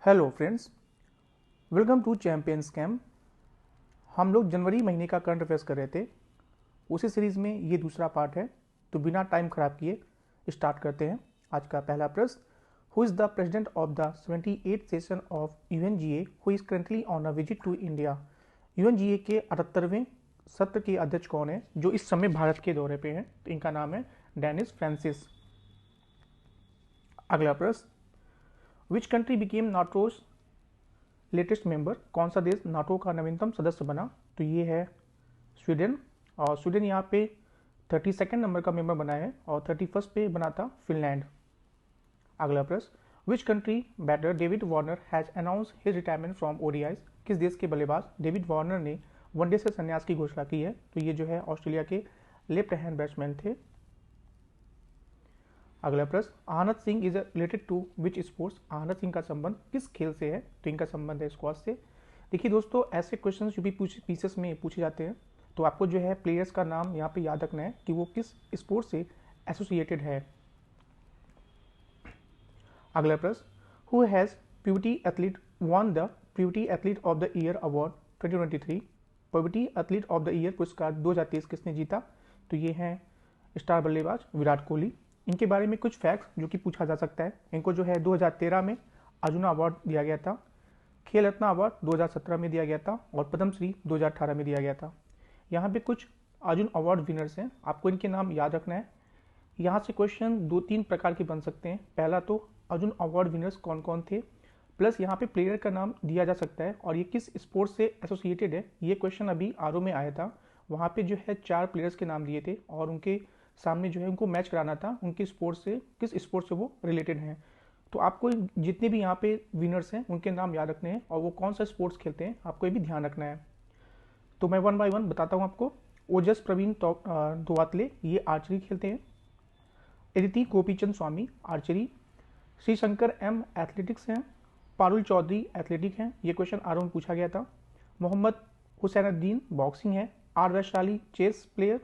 Hello friends, welcome to Champions Camp. हम लोग जनवरी महीने का करंट अफेयर्स कर रहे थे। उसी सीरीज़ में ये दूसरा पार्ट है, तो बिना टाइम खराब किए स्टार्ट करते हैं। आज का पहला प्रश्न, who is the president of the 78th session of UNGA who is currently on a visit to India. UNGA के 78वें सत्र के अध्यक्ष कौन है जो इस समय भारत के दौरे पे हैं? तो इनका नाम है डेनिस फ्रांसिस। अगला प्रश्न, which country became NATO's latest member? कौन सा देश नाटो का नवीनतम सदस्य बना? तो ये है स्वीडन। और स्वीडन यहाँ पे 32nd नंबर का मेंबर बना है और 31st पे बना था फिनलैंड। अगला प्रश्न, which country batter David Warner has announce his retirement from ODIs? किस देश के बल्लेबाज डेविड वार्नर ने वनडे से संन्यास की घोषणा की है? तो ये जो है ऑस्ट्रेलिया के लेफ्ट हैंड बैट्समैन थे। अगला प्रश्न, Anand Singh is related to which sports? Anand Singh का संबंध किस खेल से है? तो इनका संबंध है स्क्वॉश से। देखिए दोस्तों, ऐसे क्वेश्चन जो भी पीसेस में पूछे जाते हैं तो आपको जो है प्लेयर्स का नाम यहाँ पे याद रखना है कि वो किस स्पोर्ट से एसोसिएटेड है। अगला प्रश्न, who has puberty athlete won the puberty athlete of the year award 2023? Puberty athlete of the year पुरस्कार 2023 किसने जीता? तो ये हैं स्टार बल्लेबाज विराट कोहली। इनके बारे में कुछ फैक्ट्स जो कि पूछा जा सकता है। इनको जो है 2013 में अर्जुना अवार्ड दिया गया था, खेल रत्न अवार्ड 2017 में दिया गया था और पद्मश्री 2018 में दिया गया था। यहाँ पे कुछ अर्जुन अवार्ड विनर्स हैं, आपको इनके नाम याद रखना है। यहाँ से क्वेश्चन 2-3 प्रकार के बन सकते हैं। पहला तो अर्जुन अवार्ड विनर्स कौन कौन थे, प्लस यहाँ पे प्लेयर का नाम दिया जा सकता है और ये किस स्पोर्ट से एसोसिएटेड है। ये क्वेश्चन अभी आरओ में आया था, वहाँ पे जो है 4 प्लेयर्स के नाम दिए थे और उनके सामने जो है उनको मैच कराना था उनके स्पोर्ट से, किस स्पोर्ट से वो रिलेटेड हैं। तो आपको जितने भी यहाँ पे विनर्स हैं उनके नाम याद रखने हैं और वो कौन सा स्पोर्ट्स खेलते हैं आपको ये भी ध्यान रखना है। तो मैं 1 बाय 1 बताता हूँ आपको। ओजस प्रवीण दोवातले, ये आर्चरी खेलते हैं। Aditi Gopichand Swami archery. Shri Shankar M athletics हैं। पारुल चौधरी एथलेटिक हैं, ये क्वेश्चन आर में पूछा गया था। मोहम्मद हुसैनुद्दीन बॉक्सिंग है। R Vaishali chess player.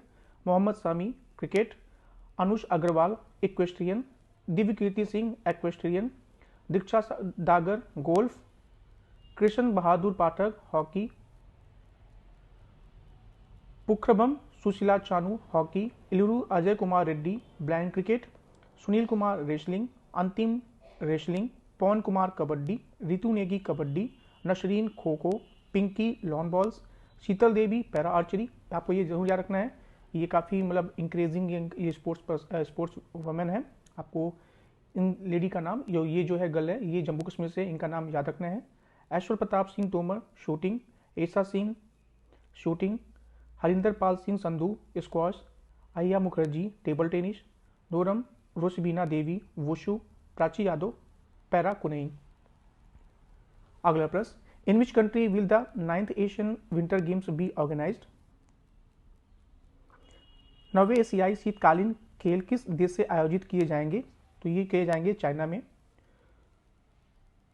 Mohammad Sami cricket. Anush Agarwal equestrian. Divya Kirti Singh equestrian. Diksha Dagar golf. Krishna Bahadur Pathak hockey. Pukhrambam Sushila Chanu hockey. Illuri Ajay Kumar Reddy blind cricket. Sunil Kumar wrestling. Antim wrestling. Pawan Kumar kabaddi. Ritu Negi kabaddi. Nasreen kho kho. Pinki lawn bowls. Sheetal Devi para archery. आपको ये जरूर याद रखना है, ये काफ़ी मतलब इंक्रीजिंग ये स्पोर्ट्स वुमेन है। आपको इन लेडी का नाम ये जो है गर्ल है, ये जम्मू कश्मीर से, इनका नाम याद रखना है। ऐश्वर Pratap Singh Tomar shooting. Esha Singh shooting. Harinder Pal Singh Sandhu squash. Ayhika Mukherjee table tennis. Naorem Roshibina Devi wushu. Prachi Yadav para canoe. अगला प्रश्न, in which country will the 9th Asian winter games be organised? 9वें एशियाई शीतकालीन खेल किस देश से आयोजित किए जाएंगे? तो ये किए जाएंगे चाइना में।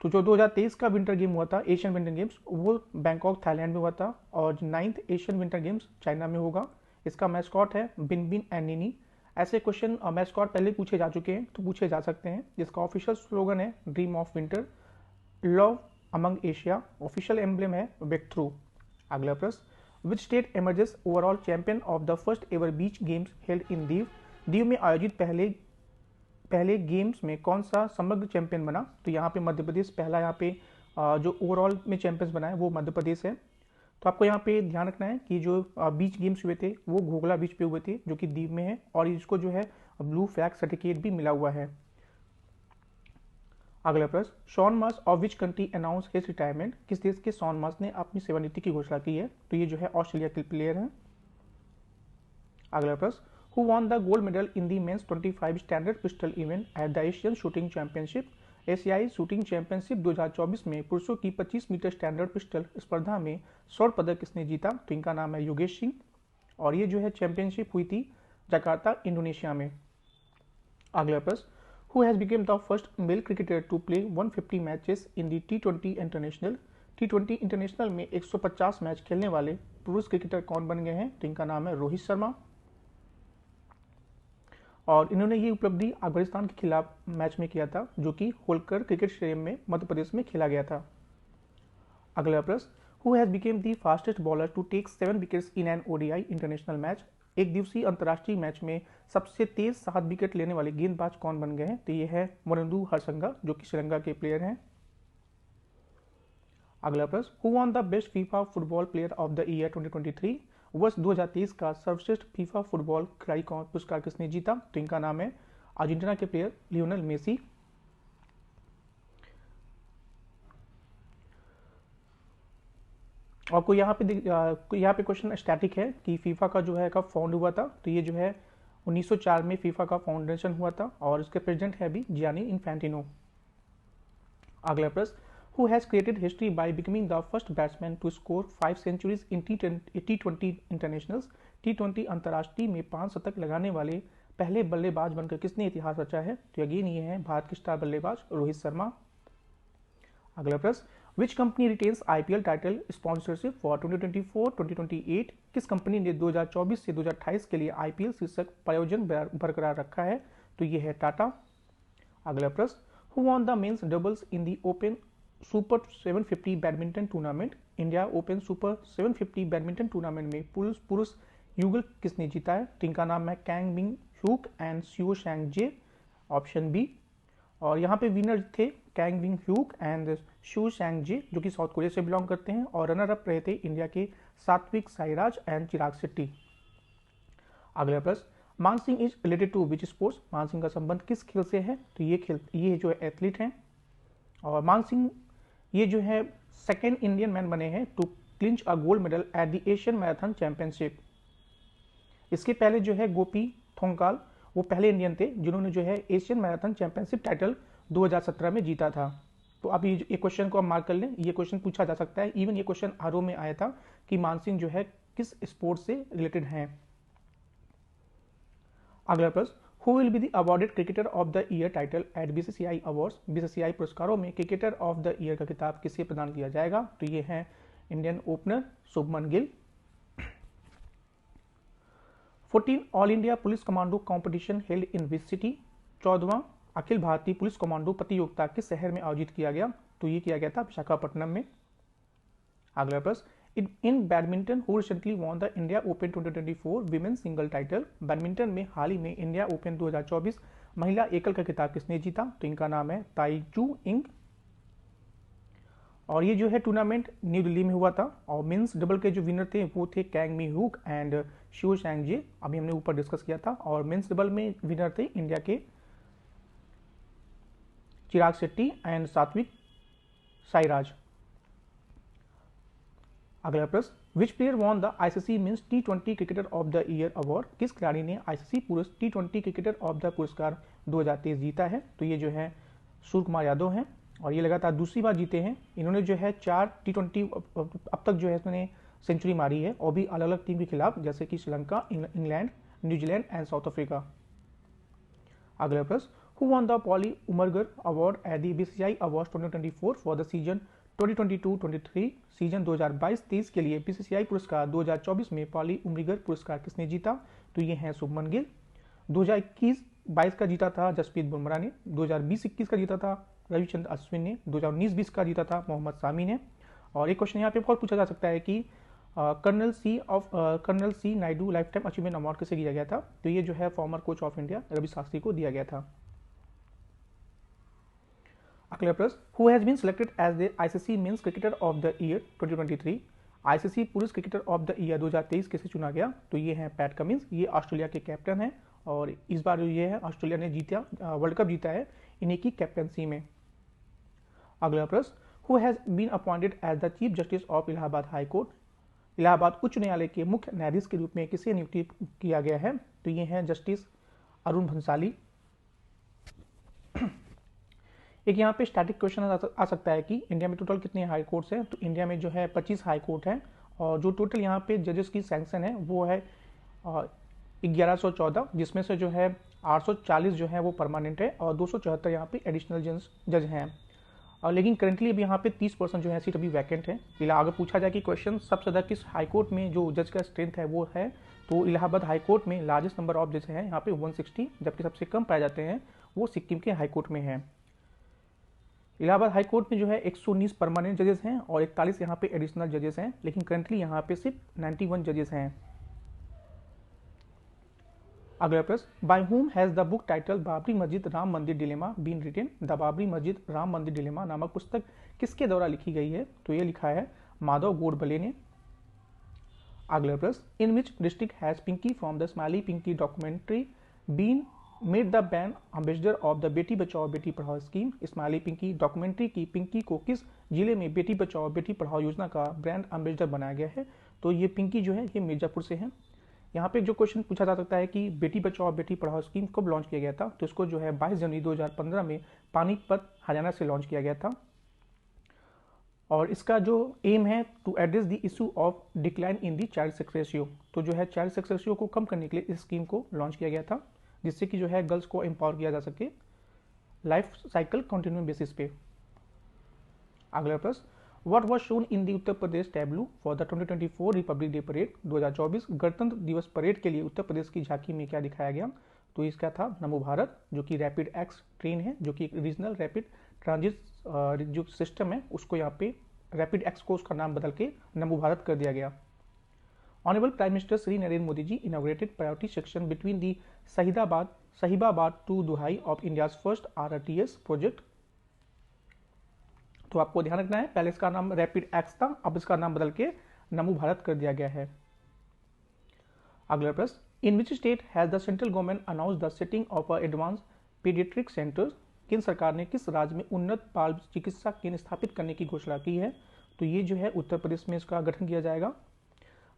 तो जो 2023 का विंटर गेम हुआ था एशियन विंटर गेम्स, वो बैंकॉक थाईलैंड में हुआ था और 9th Asian winter games China में होगा। इसका मैस्कॉट है बिन बिन एनिनी। ऐसे क्वेश्चन मैस्कॉट पहले पूछे जा चुके हैं तो पूछे जा सकते हैं। जिसका ऑफिशियल स्लोगन है dream of winter, love among Asia. Official emblem है ब्रेक थ्रू। अगला प्रश्न, which state emerges overall champion of the first ever beach games held in Diu? Diu में आयोजित पहले गेम्स में कौन सा समग्र चैंपियन बना? तो यहाँ पे मध्य प्रदेश पहला, यहाँ पे जो ओवरऑल में चैंपियंस बना है वो मध्य प्रदेश है। तो आपको यहाँ पे ध्यान रखना है कि जो बीच गेम्स हुए थे वो घोगला बीच पे हुए थे जो कि दीव में है और इसको जो है ब्लू फ्लैग सर्टिफिकेट भी मिला हुआ है। अगला प्रश्न, Shaun Marsh of which country announce his retirement? किस देश के शॉन मार्श ने अपनी सेवानिवृत्ति की घोषणा की है? तो ये जो है ऑस्ट्रेलिया के प्लेयर हैं। अगला प्रश्न, who won the gold medal in the men's 25 standard pistol event at the Asian shooting championship? एशियाई शूटिंग चैंपियनशिप 2024 में पुरुषों की 25 मीटर स्टैंडर्ड पिस्टल स्पर्धा में स्वर्ण पदक किसने जीता? तो इनका नाम है योगेश सिंह और ये जो है चैंपियनशिप हुई थी जकार्ता इंडोनेशिया में। अगला प्रश्न, who has became the first male cricketer to play 150 matches in the T20 international? T20 international में 150 मैच खेलने वाले पुरुष क्रिकेटर कौन बन गए हैं? तो इनका नाम है रोहित शर्मा। और इन्होंने ये उपलब्धि अफगानिस्तान के खिलाफ मैच में किया था, जो कि होलकर क्रिकेट स्टेडियम में मध्य प्रदेश में खेला गया था। अगला प्रश्न, who has became the fastest bowler to take 7 wickets in an ODI international match. एक दिवसीय अंतर्राष्ट्रीय मैच में सबसे तेज 7 विकेट लेने वाले गेंदबाज कौन बन गए हैं? तो ये है मरंदू हरसंगा, जो कि श्रीलंका के प्लेयर हैं। अगला प्रश्न, who won the best FIFA football player of the year 2023। वर्ष 2023 का सर्वश्रेष्ठ फीफा फुटबॉल खिलाड़ी कौन पुरस्कार किसने जीता? तो इनका नाम है अर्जेंटीना के प्लेयर लियोनेल मेसी। आपको यहाँ पे क्वेश्चन स्टैटिक है कि फीफा का जो है कब फाउंड हुआ था। तो ये जो है 1904 में फीफा का फाउंडेशन हुआ था और इसके प्रेसिडेंट है अभी जियानी इन्फैंटिनो। अगला प्रश्न, who has created history by becoming the first batsman to score 5 centuries in T20 internationals. T20 अंतर्राष्ट्रीय में 5 शतक लगाने वाले पहले बल्लेबाज बनकर किसने इतिहास रचा है? तो अगेन ये है भारत के स्टार बल्लेबाज रोहित शर्मा। अगला प्रश्न, which company retains IPL title sponsorship for 2024-2028। किस कंपनी ने 2024 से 2028 के लिए आईपीएल शीर्षक प्रायोजन बरकरार रखा है? तो ये है टाटा। अगला प्रश्न, who won the men's doubles in the open super 750 badminton tournament. India open super 750 badminton tournament में पुरुष युगल किसने जीता है? तो इनका नाम है Kang Min Hyuk and Seo Seung Jae, option B. और यहाँ पे विनर थे Kang Min Hyuk and Seo Seung Jae, जो कि साउथ कोरिया से बिलोंग करते हैं, और रनर अप रहे थे इंडिया के सात्विक साईराज एंड चिराग शेट्टी। अगला प्रश्न, Man Singh is related to which sports. Man Singh का संबंध किस खेल से है? तो ये जो है एथलीट हैं, और मान सिंह ये जो है सेकेंड इंडियन मैन बने हैं to clinch a gold medal at the Asian marathon championship. इसके पहले जो है गोपी थोंगकाल, वो पहले इंडियन थे जिन्होंने जो है एशियन मैराथन चैंपियनशिप टाइटल 2017 में जीता था। तो अब ये क्वेश्चन को आप मार्क कर लें, ये क्वेश्चन पूछा जा सकता है। इवन ये क्वेश्चन आरओ में आया था कि मान सिंह जो है किस स्पोर्ट से रिलेटेड हैं। अगला प्रश्न, who will be the awarded cricketer of the year title at BCCI awards. BCCI पुरस्कारों में क्रिकेटर ऑफ द ईयर का खिताब किसे प्रदान किया जाएगा? तो ये है Indian opener Shubman Gill. 14 all India police commando competition held in which city. 14वां अखिल भारतीय पुलिस कमांडो प्रतियोगिता किस शहर में आयोजित किया गया? तो ये किया गया था विशाखापट्टनम में। अगला प्रश्न, इन badminton who recently won the India open 2024 women's single title. Badminton में हाल ही में इंडिया ओपन 2024 महिला एकल का खिताब किसने जीता? तो इनका नाम है ताई जू इंग। और ये जो है टूर्नामेंट न्यू दिल्ली में हुआ था, और मेंस डबल के जो विनर थे वो थे Kang me hook and Seo Seung जे, अभी हमने ऊपर डिस्कस किया था। और मेंस डबल में विनर थे इंडिया के चिराग शेट्टी एंड सात्विक साईराज। अगला प्रश्न, which player won the ICC mains T20 cricketer of the year award. किस खिलाड़ी ने आईसीसी पुरुष T20 क्रिकेटर ऑफ द पुरस्कार 2023 जीता है? तो ये जो है सूर्य कुमार यादव हैं, और ये लगातार दूसरी बार जीते हैं। इन्होंने जो है 4 T20 अब तक जो है इसने सेंचुरी मारी है, और भी अलग अलग टीम के खिलाफ, जैसे कि Sri Lanka, England, New Zealand and south Africa. अगला प्रश्न, who won the poly Umrigar award at the BCCI awards 2024 for the season 2022-23। Season 2022-23 के लिए बीसीसीआई पुरस्कार 2024 में पॉली उमरगर पुरस्कार किसने जीता? तो ये हैं शुभमन गिल। 2021-22 का जीता था जसप्रीत बुमराह ने। 2020-21 का जीता था रविचंद्र अश्विन ने। 2019-20 का जीता था मोहम्मद सामी ने। और एक क्वेश्चन यहाँ पे और पूछा जा सकता है कि colonel C Naidu lifetime achievement award किसे दिया गया था? तो ये जो है former coach of India Ravi Shastri को दिया गया था। अगला प्रश्न, who has been selected as the ICC men's cricketer of the year 2023। ICC पुरुष क्रिकेटर ऑफ द ईयर 2023 किसे चुना गया? तो ये है पैट कमिंस, ये ऑस्ट्रेलिया के कैप्टन हैं, और इस बार ये है ऑस्ट्रेलिया ने वर्ल्ड कप जीता है इन्हीं की कैप्टनसी में। अगला प्रश्न, who has been appointed as the chief justice of Allahabad high court. Allahabad उच्च न्यायालय के मुख्य न्यायाधीश के रूप में किसे नियुक्त किया गया है? तो ये हैं जस्टिस अरुण भंसाली। एक यहाँ पे स्टैटिक क्वेश्चन आ सकता है कि इंडिया में टोटल कितने हाई कोर्ट्स हैं? तो इंडिया में जो है 25 हाई कोर्ट हैं, और जो टोटल यहाँ पे जजेस की सैंक्शन है वो है 1114, जिसमें से जो है 840 जो है वो परमानेंट है, और 274 यहाँ पे एडिशनल जज हैं। और लेकिन करंटली अभी यहाँ पे 30% जो है सीट अभी वैकेंट है। फिलहाल अगर पूछा जाए कि क्वेश्चन सबसे ज़्यादा किस हाई कोर्ट में जो जज का स्ट्रेंथ है वो है तो इलाहाबाद हाई कोर्ट में लार्जेस्ट नंबर ऑफ जजेस हैं यहाँ पे 160, जबकि सबसे कम पाए जाते हैं वो सिक्किम के हाई कोर्ट में हैं। इलाहाबाद हाई कोर्ट में जो है 119 परमानेंट जजेस हैं और 41 यहाँ पे एडिशनल जजेस हैं, लेकिन करंटली यहाँ पे सिर्फ 91 जजेस हैं। अगला प्रश्न, by whom has the book title Babri Masjid Ram Mandir dilemma been written. The Babri Masjid Ram Mandir dilemma नामक पुस्तक किसके द्वारा लिखी गई है? तो ये लिखा है माधव गोडबले ने। अगला प्रश्न, in which district has Pinki from the smiley Pinki documentary been made the brand ambassador of the Beti Bachao Beti Padhao scheme. Smiley Pinki documentary की पिंकी को किस जिले में बेटी बचाओ बेटी पढ़ाओ योजना का ब्रांड एम्बेसडर बनाया गया है? तो ये पिंकी जो है ये मिर्जापुर से है। यहाँ पे जो क्वेश्चन पूछा जा सकता है कि बेटी बचाओ बेटी पढ़ाओ स्कीम कब लॉन्च किया गया था? तो इसको जो है 22 जनवरी 2015 में पानीपत हरियाणा से लॉन्च किया गया था। और इसका जो एम है to address the issue of decline in the child sex ratio. तो जो है चाइल्ड सेक्स रेशियो को कम करने के लिए इस स्कीम को लॉन्च किया गया था, जिससे कि जो है गर्ल्स को एम्पावर किया जा सके लाइफ साइकिल कंटिन्यूम बेसिस पे। अगला प्रश्न, what was shown in the Uttar Pradesh tableau for the 2024 Republic day parade. 2024 गणतंत्र दिवस परेड के लिए उत्तर प्रदेश की झांकी में क्या दिखाया गया? तो इसका था नमो भारत, जो कि रैपिड एक्स ट्रेन है, जो कि एक रीजनल रैपिड ट्रांजिट जो सिस्टम है उसको यहाँ पे रैपिड एक्स को उसका नाम बदल के नमो भारत कर दिया गया। Honourable prime minister Shri Narendra Modi ji inaugurated priority section between the Sahibabad to Duhai of India's first RRTS project. तो आपको ध्यान रखना है, पहले इसका नाम रैपिड एक्स था, अब इसका नाम बदल के नमो भारत कर दिया गया है। अगला प्रश्न, in which state has the central government announce the setting of advance paediatric centres. केंद्र सरकार ने किस राज्य में उन्नत बाल चिकित्सा केंद्र स्थापित करने की घोषणा की है? तो ये जो है उत्तर प्रदेश में इसका गठन किया जाएगा।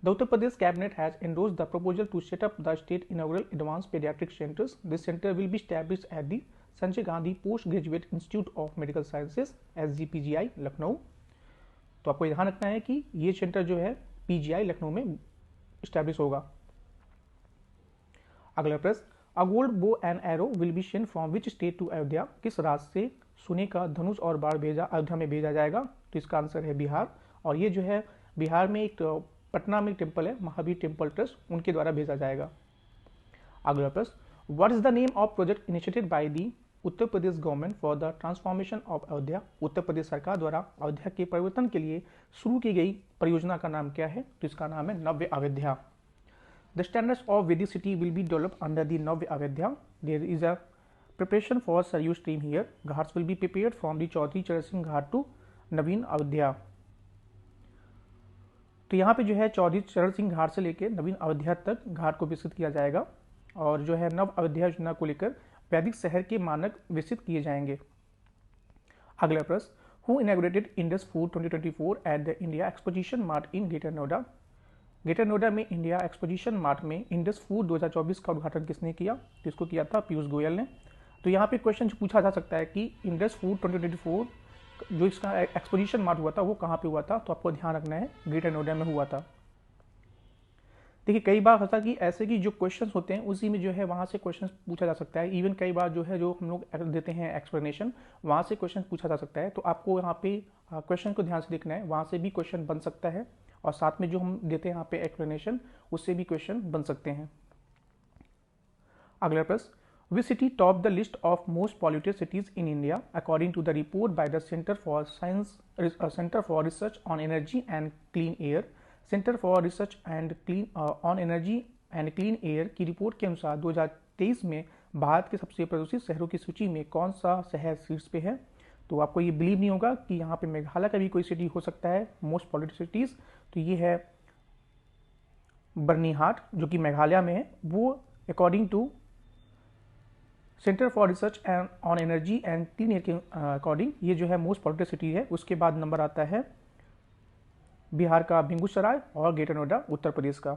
The Uttar Pradesh cabinet has endorsed the proposal to set up the state inaugural advance paediatric centres. This centre will be established at the Sanjay Gandhi post graduate institute of medical sciences SGPGI Lucknow. तो आपको ध्यान रखना है कि ये सेंटर जो है PGI लखनऊ में स्टैब्लिश होगा। अगला प्रश्न, a gold bow and arrow will be sent from which state to Ayodhya. किस राज्य से सोने का धनुष और बाण अयोध्या में भेजा जाएगा? तो इसका आंसर है बिहार। और ये जो है बिहार में एक पटना में टेम्पल है महावीर टेम्पल ट्रस्ट, उनके द्वारा भेजा जाएगा। अगला प्रश्न, what is the name of project initiated by the Uttar Pradesh government for the transformation of Ayodhya. Uttar Pradesh सरकार द्वारा अयोध्या के परिवर्तन के लिए शुरू की गई परियोजना का नाम क्या है? तो इसका नाम है Navya Ayodhya. The standards of Vedic city will be developed under the Navya Ayodhya. There is a preparation for Saryu stream here. Ghats will be prepared from the Chaudhary Charan Singh Ghat to नवीन अयोध्या। तो यहाँ पे जो है चौधरी चरण सिंह घाट से लेकर नवीन अयोध्या तक घाट को विकसित किया जाएगा। और जो है नव अयोध्या योजना को लेकर वैदिक शहर के मानक विकसित किए जाएंगे। अगला प्रश्न, who inaugurated Indus food 2024 at the India exposition mart in greater Noida. Greater Noida में इंडिया एक्सपोजिशन मार्ट में इंडस फूड 2024 का उद्घाटन किसने किया? तो इसको किया था पीयूष गोयल ने। तो यहाँ पे क्वेश्चन पूछा जा सकता है कि इंडस फूड 2024 जो इसका एक्सपोजिशन मार्ट हुआ था वो कहाँ पे हुआ था? तो आपको ध्यान रखना है ग्रेटर नोएडा में हुआ था। देखिए कई बार होता है कि ऐसे की जो क्वेश्चंस होते हैं उसी में जो है वहाँ से क्वेश्चन पूछा जा सकता है। इवन कई बार जो है जो हम लोग देते हैं एक्सप्लेनेशन वहाँ से क्वेश्चन पूछा जा सकता है। तो आपको यहाँ पे क्वेश्चन को ध्यान से देखना है, वहाँ से भी क्वेश्चन बन सकता है और साथ में जो हम देते हैं यहाँ पे एक्सप्लेनेशन उससे भी क्वेश्चन बन सकते हैं। अगला प्रश्न, which city top the list of most polluted cities in India according to the report by the centre for research on energy and clean air. Centre for research and on energy and clean air की report के अनुसार 2023 में भारत के सबसे प्रदूषित शहरों की सूची में कौन सा शहर शीर्ष पे है? तो आपको ये बिलीव नहीं होगा कि यहाँ पे मेघालय का भी कोई सिटी हो सकता है मोस्ट पॉल्यूटेड सिटीज। तो ये है बर्नीहाट जो कि मेघालय में है। वो according to centre for research and on energy and clean air के अकॉर्डिंग ये जो है मोस्ट पॉल्यूटेड सिटी है। उसके बाद नंबर आता है बिहार का बेगूसराय और ग्रेटर नोएडा उत्तर प्रदेश का।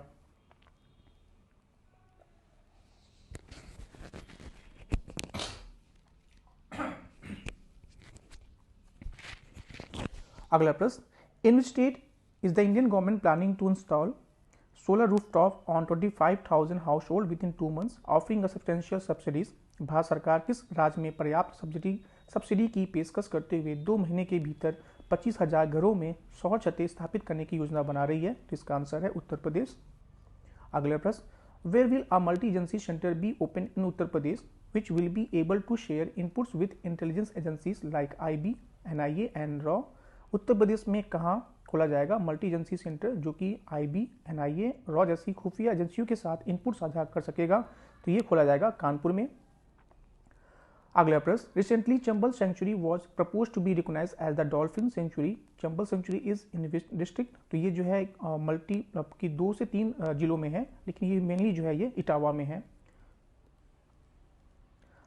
अगला प्रश्न, in which state is the Indian government planning to install solar rooftop on 25,000 household within 2 months offering a substantial subsidies. भारत सरकार किस राज्य में पर्याप्त सब्सिडी की पेशकश करते हुए 2 महीने के भीतर 25,000 घरों में सौर छतें स्थापित करने की योजना बना रही है? तो इसका आंसर है उत्तर प्रदेश। अगला प्रश्न, where will a multi agency centre be open in Uttar Pradesh which will be able to share inputs with intelligence agencies like IB, NIA and रॉ। उत्तर प्रदेश में कहाँ खोला जाएगा मल्टी एजेंसी सेंटर जो कि IB, NIA, रॉ जैसी खुफिया एजेंसियों के साथ इनपुट साझा कर सकेगा? तो ये खोला जाएगा कानपुर में। अगला प्रश्न, recently Chambal sanctuary was propose to be recognise as the dolphin sanctuary. Chambal sanctuary is in district, तो ये जो है मल्टी की 2 से 3 जिलों में है, लेकिन ये मेनली जो है ये इटावा में है।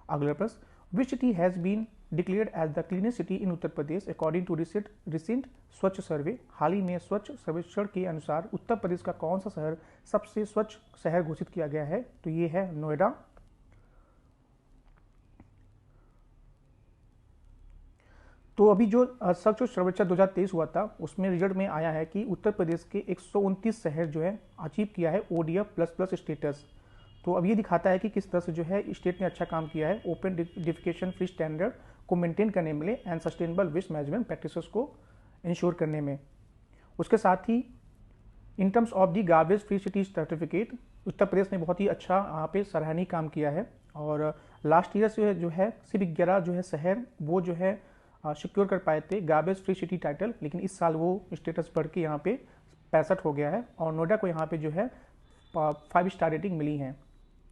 अगला प्रश्न, which city has been declared as the cleanest city in Uttar Pradesh according to recent Swachh survey. हाल ही में स्वच्छ सर्वेक्षण के अनुसार उत्तर प्रदेश का कौन सा शहर सबसे स्वच्छ शहर घोषित किया गया है? तो ये है नोएडा। तो अभी जो स्वच्छ सर्वेक्षण 2023 हुआ था उसमें रिजल्ट में आया है कि उत्तर प्रदेश के 129 शहर जो है अचीव किया है ODF++ स्टेटस। तो अब ये दिखाता है कि किस तरह से जो है स्टेट ने अच्छा काम किया है ओपन डिफिकेशन फ्री स्टैंडर्ड को मेंटेन करने में and sustainable waste management practices को इंश्योर करने में। उसके साथ ही in terms of the garbage free city certificate Uttar Pradesh ने बहुत ही अच्छा यहाँ पे सराहनीय काम किया है। और लास्ट ईयर से जो है सिर्फ 11 जो है शहर वो जो है सिक्योर कर पाए थे गार्बेज फ्री सिटी टाइटल, लेकिन इस साल वो स्टेटस बढ़ के यहाँ पे 65 हो गया है और नोएडा को यहाँ पे जो है 5 स्टार रेटिंग मिली है।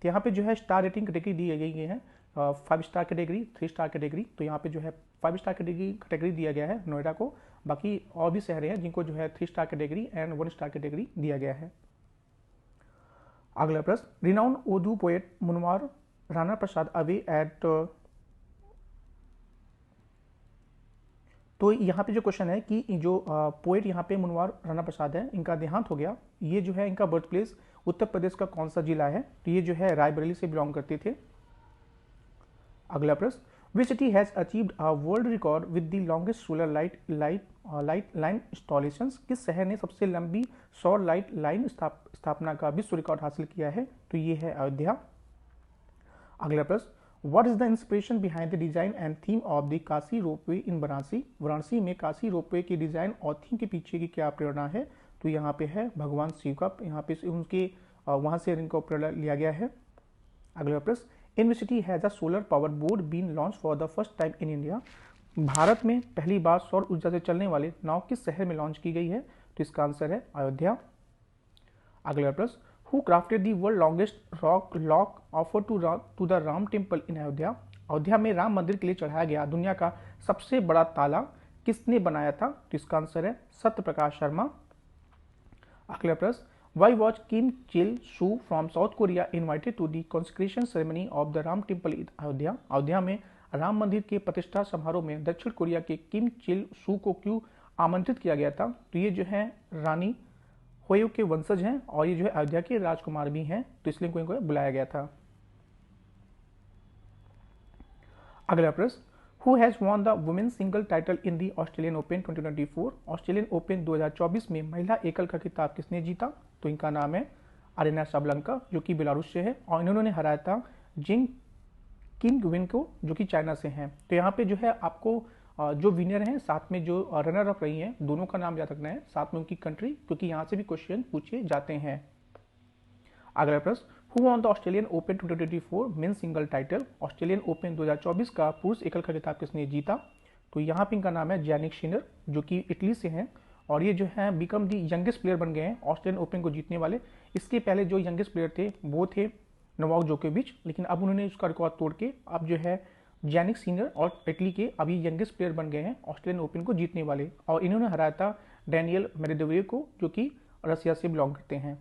तो यहाँ पे जो है स्टार रेटिंग कैटेगरी दी गई है 5 स्टार कैटेगरी, 3 स्टार कैटेगरी। तो यहाँ पे जो है 5 स्टार कैटेगरी दिया गया है नोएडा को, बाकी और भी शहर हैं जिनको जो है 3 star category and 1 star category दिया गया है। अगला प्रश्न, renowned Urdu poet Munawwar Rana passed away at. तो यहाँ पे जो क्वेश्चन है कि जो पोएट यहाँ पे मुनवार राणा प्रसाद है इनका देहांत हो गया, ये जो है इनका बर्थ प्लेस उत्तर प्रदेश का कौन सा जिला है? तो ये जो है रायबरेली से बिलोंग करते थे। अगला प्रश्न, which city has achieved a world record with the longest solar light line installations. किस शहर ने सबसे लंबी सौर लाइट लाइन स्थापना का विश्व रिकॉर्ड हासिल किया है? तो ये है अयोध्या। अगला प्रश्न, What is the inspiration behind the design and theme of the Kashi ropeway in Varanasi? Varanasi में काशी रोपवे की डिजाइन और थीम के पीछे की क्या प्रेरणा है? तो यहाँ पे है भगवान शिव का, यहाँ पे उनके वहाँ से इनको प्रेरणा लिया गया है। अगला प्रश्न, in which city has a solar power boat been launch for the first time in India. Bharat में पहली बार सौर ऊर्जा से चलने वाले नाव किस शहर में लॉन्च की गई है? तो इसका आंसर है अयोध्या। अगला प्रश्न, Who crafted the world longest rock lock offered to the Ram Temple in Ayodhya? Ayodhya में राम मंदिर के लिए चढ़ाया गया दुनिया का सबसे बड़ा ताला किसने बनाया था? तो इसका आंसर है सत्य प्रकाश शर्मा। अगला प्रश्न, Why was Kim Chil Soo from South Korea invited to the consecration ceremony of the Ram Temple in Ayodhya? Ayodhya में राम मंदिर के प्रतिष्ठा समारोह में दक्षिण कोरिया के किम चिल सू को क्यों आमंत्रित किया गया था? तो ये जो है रानी होयो के वंशज हैं और ये जो है अयोध्या के राजकुमार भी हैं, तो इसलिए इनको बुलाया गया था। अगला प्रश्न, who has won the women's single title in the Australian Open 2024? Australian Open 2024 में महिला एकल का खिताब किसने जीता? तो इनका नाम है अरेना साबलंका जो कि बेलारूस से है और इन्होंने हराया था जिंग किंग विन को जो कि चाइना से हैं। तो यहाँ पे जो है आपको जो विनर हैं साथ में जो रनर अप रही हैं दोनों का नाम याद रखना है, साथ में उनकी कंट्री, क्योंकि यहाँ से भी क्वेश्चन पूछे जाते हैं। अगला प्रश्न, who won the Australian Open 2024 men's single title? Australian Open 2024 का पुरुष एकल का खिताब किसने जीता? तो यहाँ पे इनका नाम है जैनिक शिनर जो कि इटली से हैं और ये जो है बिकम दी यंगेस्ट प्लेयर बन गए हैं ऑस्ट्रेलियन ओपन को जीतने वाले। इसके पहले जो यंगेस्ट प्लेयर थे वो थे नोवाक जोकोविच, लेकिन अब उन्होंने उसका रिकॉर्ड तोड़ के अब जो है जैनिक सीनियर और इटली के अभी यंगेस्ट प्लेयर बन गए हैं ऑस्ट्रेलियन ओपन को जीतने वाले और इन्होंने हराया था डैनियल मेडवेडेव को जो कि रसिया से बिलोंग करते हैं।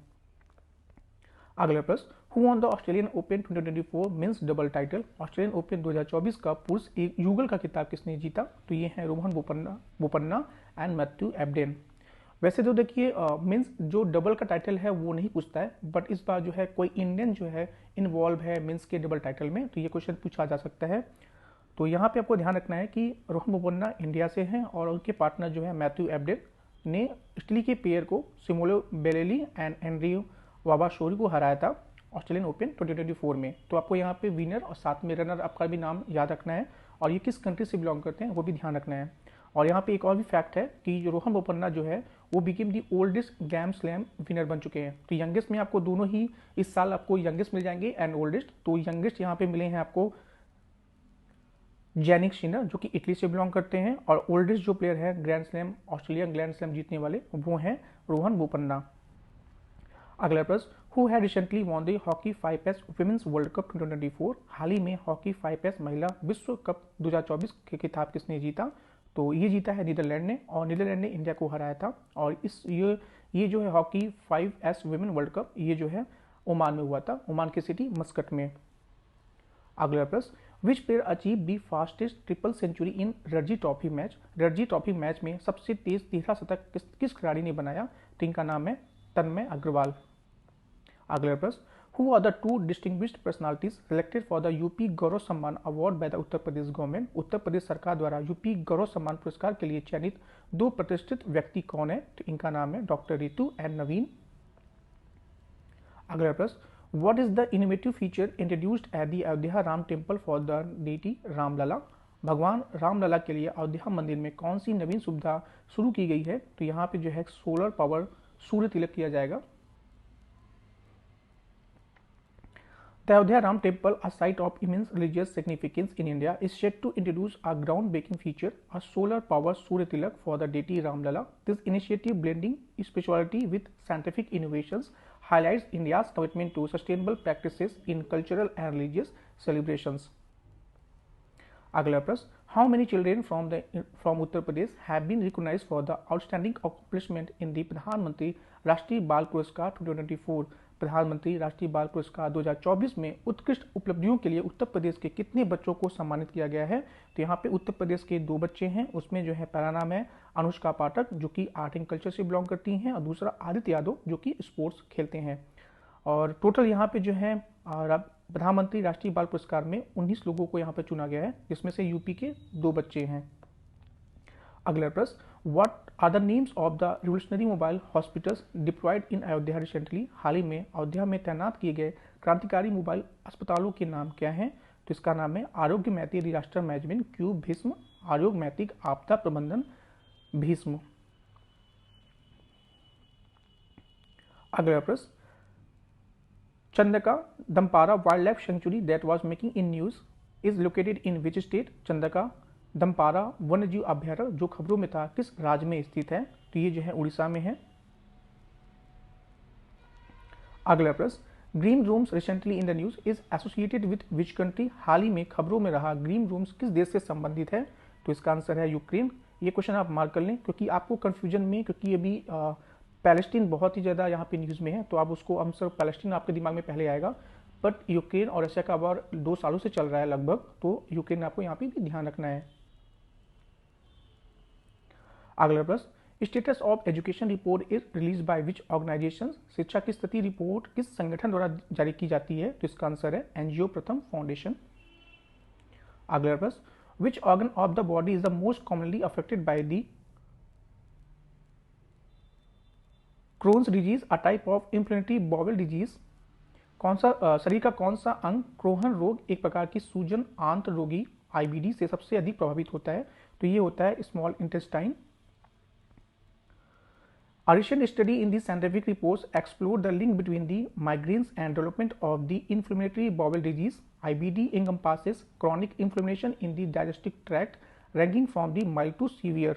अगला प्रश्न, who won the Australian Open 2024 men's double title? Australian Open 2024 का पुरुष एक युगल का खिताब किसने जीता? तो ये हैं Rohan Bopanna and Matthew Ebden. वैसे तो देखिए मेंस जो डबल का टाइटल है वो नहीं पूछता है, बट इस बार जो है कोई इंडियन जो है इन्वॉल्व है मेंस के डबल टाइटल में, तो ये क्वेश्चन पूछा जा सकता है। तो यहाँ पे आपको ध्यान रखना है कि रोहन बोपन्ना इंडिया से हैं और उनके पार्टनर जो है मैथ्यू एबडेन ने इटली के पेयर को सिमोलो बेलेली एंड एंड्रियो वाबाशोरी को हराया था ऑस्ट्रेलियन ओपन 2024 में। तो आपको यहाँ पे विनर और साथ में रनर अप का भी नाम याद रखना है और ये किस कंट्री से बिलोंग करते हैं वो भी ध्यान रखना है। और यहाँ पे एक और भी फैक्ट है कि जो रोहन बोपन्ना जो है वो बिकेम दी ओल्डेस्ट ग्रैंड स्लैम विनर बन चुके हैं। तो यंगेस्ट में आपको दोनों ही इस साल आपको यंगेस्ट मिल जाएंगे एंड ओल्डेस्ट। तो यंगेस्ट यहाँ पे मिले हैं आपको जैनिक सिनर जो कि इटली से बिलोंग करते हैं, और ओल्डेस्ट जो प्लेयर है grand slam Australian grand slam जीतने वाले वो हैं रोहन बोपन्ना। अगला प्रश्न, who had recently won the hockey 5S women's world cup 2024? हाल ही में हॉकी 5S महिला विश्व कप 2024 के खिताब किसने जीता? तो ये जीता है नीदरलैंड ने, और नीदरलैंड ने इंडिया को हराया था। और ये जो है hockey 5S women world cup ये जो है ओमान में हुआ था, ओमान की सिटी मस्कट में। अगला प्रश्न, which player achieve the fastest triple century in Ranji trophy match? Ranji trophy match में सबसे तेज तीसरा शतक किस खिलाड़ी ने बनाया? तो इनका नाम है तन्मय अग्रवाल। अगला प्रश्न, who are the two distinguished personalities selected for the UP Gaurav Samman award by the Uttar Pradesh government? Uttar Pradesh सरकार द्वारा यूपी गौरव सम्मान पुरस्कार के लिए चयनित दो प्रतिष्ठित व्यक्ति कौन है? तो इनका नाम है डॉक्टर रितु एंड नवीन। अगला प्रश्न, what is the innovative feature introduced at the Ayodhya Ram temple for the deity Ramlala? भगवान रामलला के लिए अयोध्या मंदिर में कौन सी नवीन सुविधा शुरू की गई है? तो यहाँ पे जो है सोलर पावर सूर्य तिलक किया जाएगा। The Ayodhya Ram Temple, a site of immense religious significance in India, is set to introduce a groundbreaking feature, a solar-powered Surya Tilak for the deity Ramlala. This initiative, blending spirituality with scientific innovations, highlights India's commitment to sustainable practices in cultural and religious celebrations. अगला प्रश्न, how many children from Uttar Pradesh have been recognized for the outstanding accomplishment in the प्रधानमंत्री राष्ट्रीय बाल पुरस्कार 2024? प्रधानमंत्री राष्ट्रीय बाल पुरस्कार 2024 में उत्कृष्ट उपलब्धियों के लिए उत्तर प्रदेश के कितने बच्चों को सम्मानित किया गया है? तो यहाँ पे उत्तर प्रदेश के 2 बच्चे हैं, उसमें जो है पहला नाम है अनुष्का पाठक जो कि आर्ट एंड कल्चर से बिलोंग करती हैं, और दूसरा आदित्य यादव जो कि स्पोर्ट्स खेलते हैं। और टोटल यहाँ पे जो है प्रधानमंत्री राष्ट्रीय बाल पुरस्कार में 19 लोगों को यहाँ पे चुना गया है, जिसमें से यूपी के 2 बच्चे हैं। अगला प्रश्न, what are the names of the revolutionary mobile hospitals deployed in Ayodhya recently? हाल ही में अयोध्या में तैनात किए गए क्रांतिकारी मोबाइल अस्पतालों के नाम क्या हैं? तो इसका नाम है आरोग्य मैत्री डिजास्टर मैनेजमेंट क्यूब भीष्म, आरोग्य मैत्री आपदा प्रबंधन भीष्म। अगला प्रश्न, Chandaka Dampara wild life sanctuary that was making in news is located in which state? Chandaka Dampara वन्यजीव अभ्यारण्य जो खबरों में था किस राज्य में स्थित है? तो ये जो है उड़ीसा में है। अगला प्रश्न, green rooms recently in the news is associated with which country? हाल ही में खबरों में रहा ग्रीन रूम्स किस देश से संबंधित है? तो इसका आंसर है यूक्रेन। ये क्वेश्चन आप मार्क कर लें क्योंकि आपको कंफ्यूजन में, क्योंकि अभी पैलेस्टीन बहुत ही ज़्यादा यहाँ पे न्यूज़ में है, तो आप उसको आंसर पैलेस्टीन आपके दिमाग में पहले आएगा, बट यूक्रेन और रशिया का वार 2 सालों से चल रहा है लगभग, तो यूक्रेन आपको यहाँ पे भी ध्यान रखना है। अगला प्रश्न, status of education report is release by which organisation? शिक्षा की स्थिति रिपोर्ट किस संगठन द्वारा जारी की जाती है? तो इसका आंसर है एनजीओ प्रथम फाउंडेशन। अगला प्रश्न, which organ of the body is the most commonly affected by the Crohn's disease, a type of inflammatory bowel disease? कौन सा शरीर का कौन सा अंग क्रोहन रोग एक प्रकार की सूजन आंत रोगी आईबीडी से सबसे अधिक प्रभावित होता है? तो ये होता है small intestine. A recent study in the scientific reports explored the link between the migraines and development of the inflammatory bowel disease. IBD encompasses chronic inflammation in the digestive tract, ranging from the mild to severe.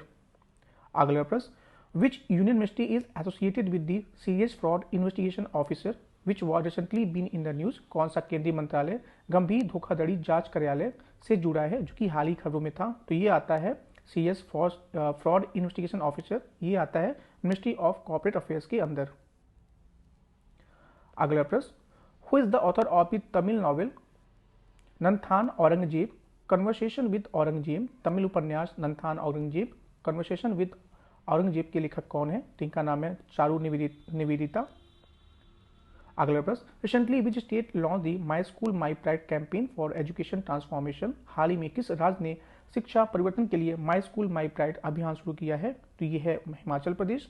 अगला प्रश्न, which union ministry is associated with the serious fraud investigation officer which was recently been in the news? कौन सा केंद्रीय मंत्रालय गंभीर धोखाधड़ी जांच कार्यालय से जुड़ा है जो कि हाल ही खबरों में था? तो ये आता है सीएस फ्रॉड इन्वेस्टिगेशन ऑफिसर, ये आता है मिनिस्ट्री ऑफ कॉर्पोरेट अफेयर्स के अंदर। अगला प्रश्न, who is the author of the Tamil novel Naanthaan Aurangzeb conversation with Aurangzeb? Tamil उपन्यास नंथान औरंगजेब कन्वर्सेशन विद औरंगजेब के लेखक कौन है? तो इनका नाम है चारू निवेदिता। अगला प्रश्न, recently which state launch the my school my pride campaign for education transformation? हाल ही में किस राज्य ने शिक्षा परिवर्तन के लिए माई स्कूल माई प्राइड अभियान शुरू किया है? तो ये है हिमाचल प्रदेश।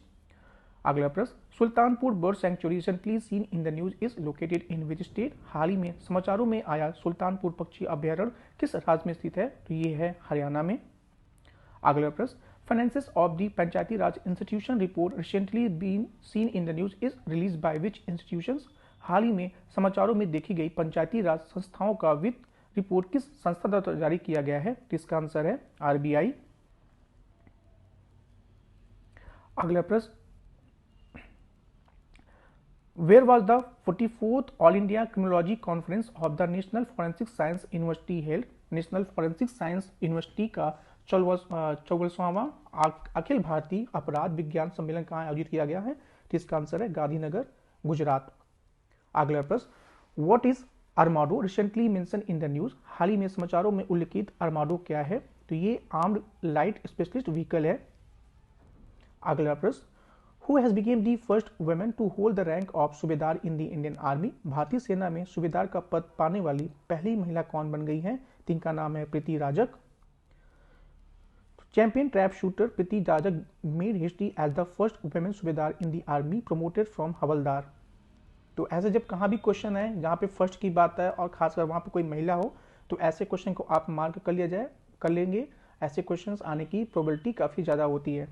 अगला प्रश्न, Sultanpur bird sanctuary recently seen in the news is located in which state? हाल ही में समाचारों में आया सुल्तानपुर पक्षी अभ्यारण्य किस राज्य में स्थित है? तो ये है हरियाणा में। अगला प्रश्न, finances of the Panchayati Raj institution report recently been seen in the news is release by which institutions? हाल ही में समाचारों में देखी गई पंचायती राज संस्थाओं का वित्त रिपोर्ट किस संस्था द्वारा जारी किया गया है? तो इसका आंसर है आरबीआई। अगला प्रश्न, where was the 44th all India criminology conference of the national forensic science university held? National forensic science university का 44वां अखिल भारतीय अपराध विज्ञान सम्मेलन कहाँ आयोजित किया गया है? तो इसका आंसर है गांधीनगर, गुजरात। अगला प्रश्न, what is Armado recently mention in the news? हाल ही में समाचारों में उल्लिखित आर्माडो क्या है? तो ये आर्म्ड लाइट स्पेशलिस्ट व्हीकल है। अगला प्रश्न, who has became the first women to hold the rank of Subedar in the Indian army? भारतीय सेना में सूबेदार का पद पाने वाली पहली महिला कौन बन गई है? जिनका नाम है प्रीति राजक। Champion trap shooter Preeti Rajak made history as the first women subedar in the army promoted from havildar. तो ऐसे जब कहाँ भी क्वेश्चन है जहाँ पे फर्स्ट की बात है और खासकर वहाँ पे कोई महिला हो, तो ऐसे क्वेश्चन को आप मार्क कर लेंगे। ऐसे क्वेश्चंस आने की प्रोबेबिलिटी काफ़ी ज़्यादा होती है।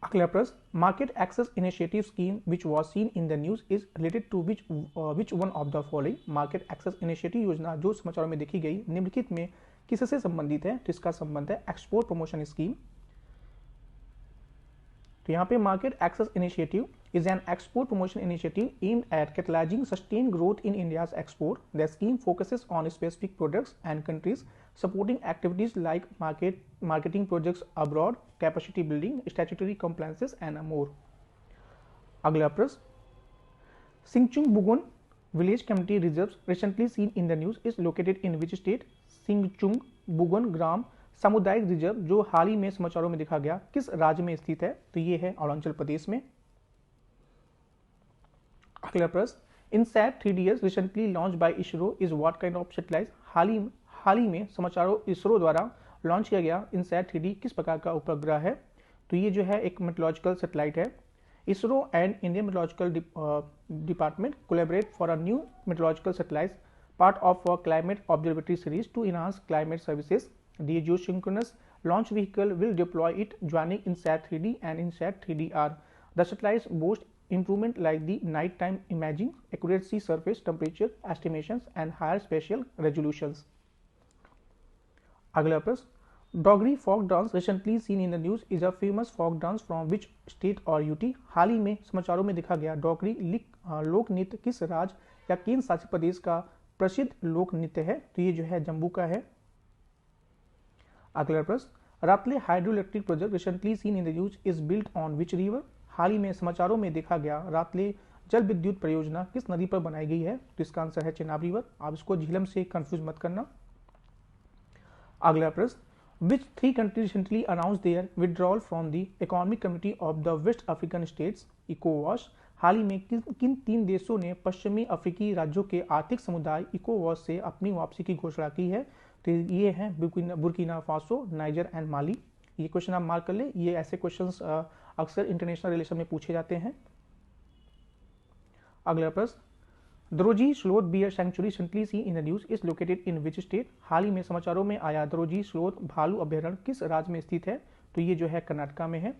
अगला प्रश्न, market access initiative scheme which was seen in the news is related to which one of the following? Market access initiative योजना जो समाचारों में देखी गई निम्नलिखित में किससे संबंधित है? तो इसका संबंध है एक्सपोर्ट प्रमोशन स्कीम। तो यहाँ पे market access initiative is an export promotion initiative aimed at catalyzing sustained growth in India's export. The scheme focuses on specific products and countries, supporting activities like marketing projects abroad, capacity building, statutory compliances, and more. अगला प्रश्न, Singchung बुगोन village community reserves recently seen in the news is located in which state? Singchung बुगोन ग्राम सामुदायिक reserve जो हाल ही में समाचारों में देखा गया किस राज्य में स्थित है? तो ये है अरुणाचल प्रदेश में। अगला प्रश्न, INSAT 3DS recently launch by ISRO is what kind of satellite? हाल ही में समाचारों इसरो द्वारा लॉन्च किया गया इनसैट 3D किस प्रकार का उपग्रह है? तो ये जो है एक मेट्रोलॉजिकल सैटेलाइट है। ISRO and Indian meteorological department collaborate for a new meteorological satellite part of a climate observatory series to enhance climate services. The geosynchronous launch vehicle will deploy it joining INSAT 3D and INSAT 3DR. The satellites boast improvement like the nighttime imaging, accuracy, surface temperature estimations, and higher spatial resolutions. अगला प्रश्न, Dogri folk dance recently seen in the news is a famous folk dance from which state और UT? हाल ही में समाचारों में देखा गया डोगरी लोक नृत्य किस राज्य या केंद्र शासित प्रदेश का प्रसिद्ध लोक नृत्य है? तो ये जो है जम्मू का है। अगला प्रश्न, Ratle hydro electric project recently seen in the news is built on which river? हाल ही में समाचारों में देखा गया रातले जल विद्युत परियोजना किस नदी पर बनाई गई है? तो इसका आंसर है चेनाब रिवर। आप इसको झीलम से कंफ्यूज मत करना। अगला प्रश्न, which 3 countries recently announce their withdrawal from the economic community of the west African states इकोवॉस? हाल ही में किन 3 देशों ने पश्चिमी अफ्रीकी राज्यों के आर्थिक समुदाय इकोवॉस से अपनी वापसी की घोषणा की है? तो ये हैं बुर्किना फासो, नाइजर एंड माली। ये क्वेश्चन आप मार्क कर ले, ये ऐसे क्वेश्चंस अक्सर इंटरनेशनल रिलेशन में पूछे जाते हैं। अगला प्रश्न, Daroji sloth bear sanctuary recently seen in the news is located in which state? हाल ही में समाचारों में आया द्रोजी स्लोथ भालू अभ्यारण्य किस राज्य में स्थित है? तो ये जो है कर्नाटका में है।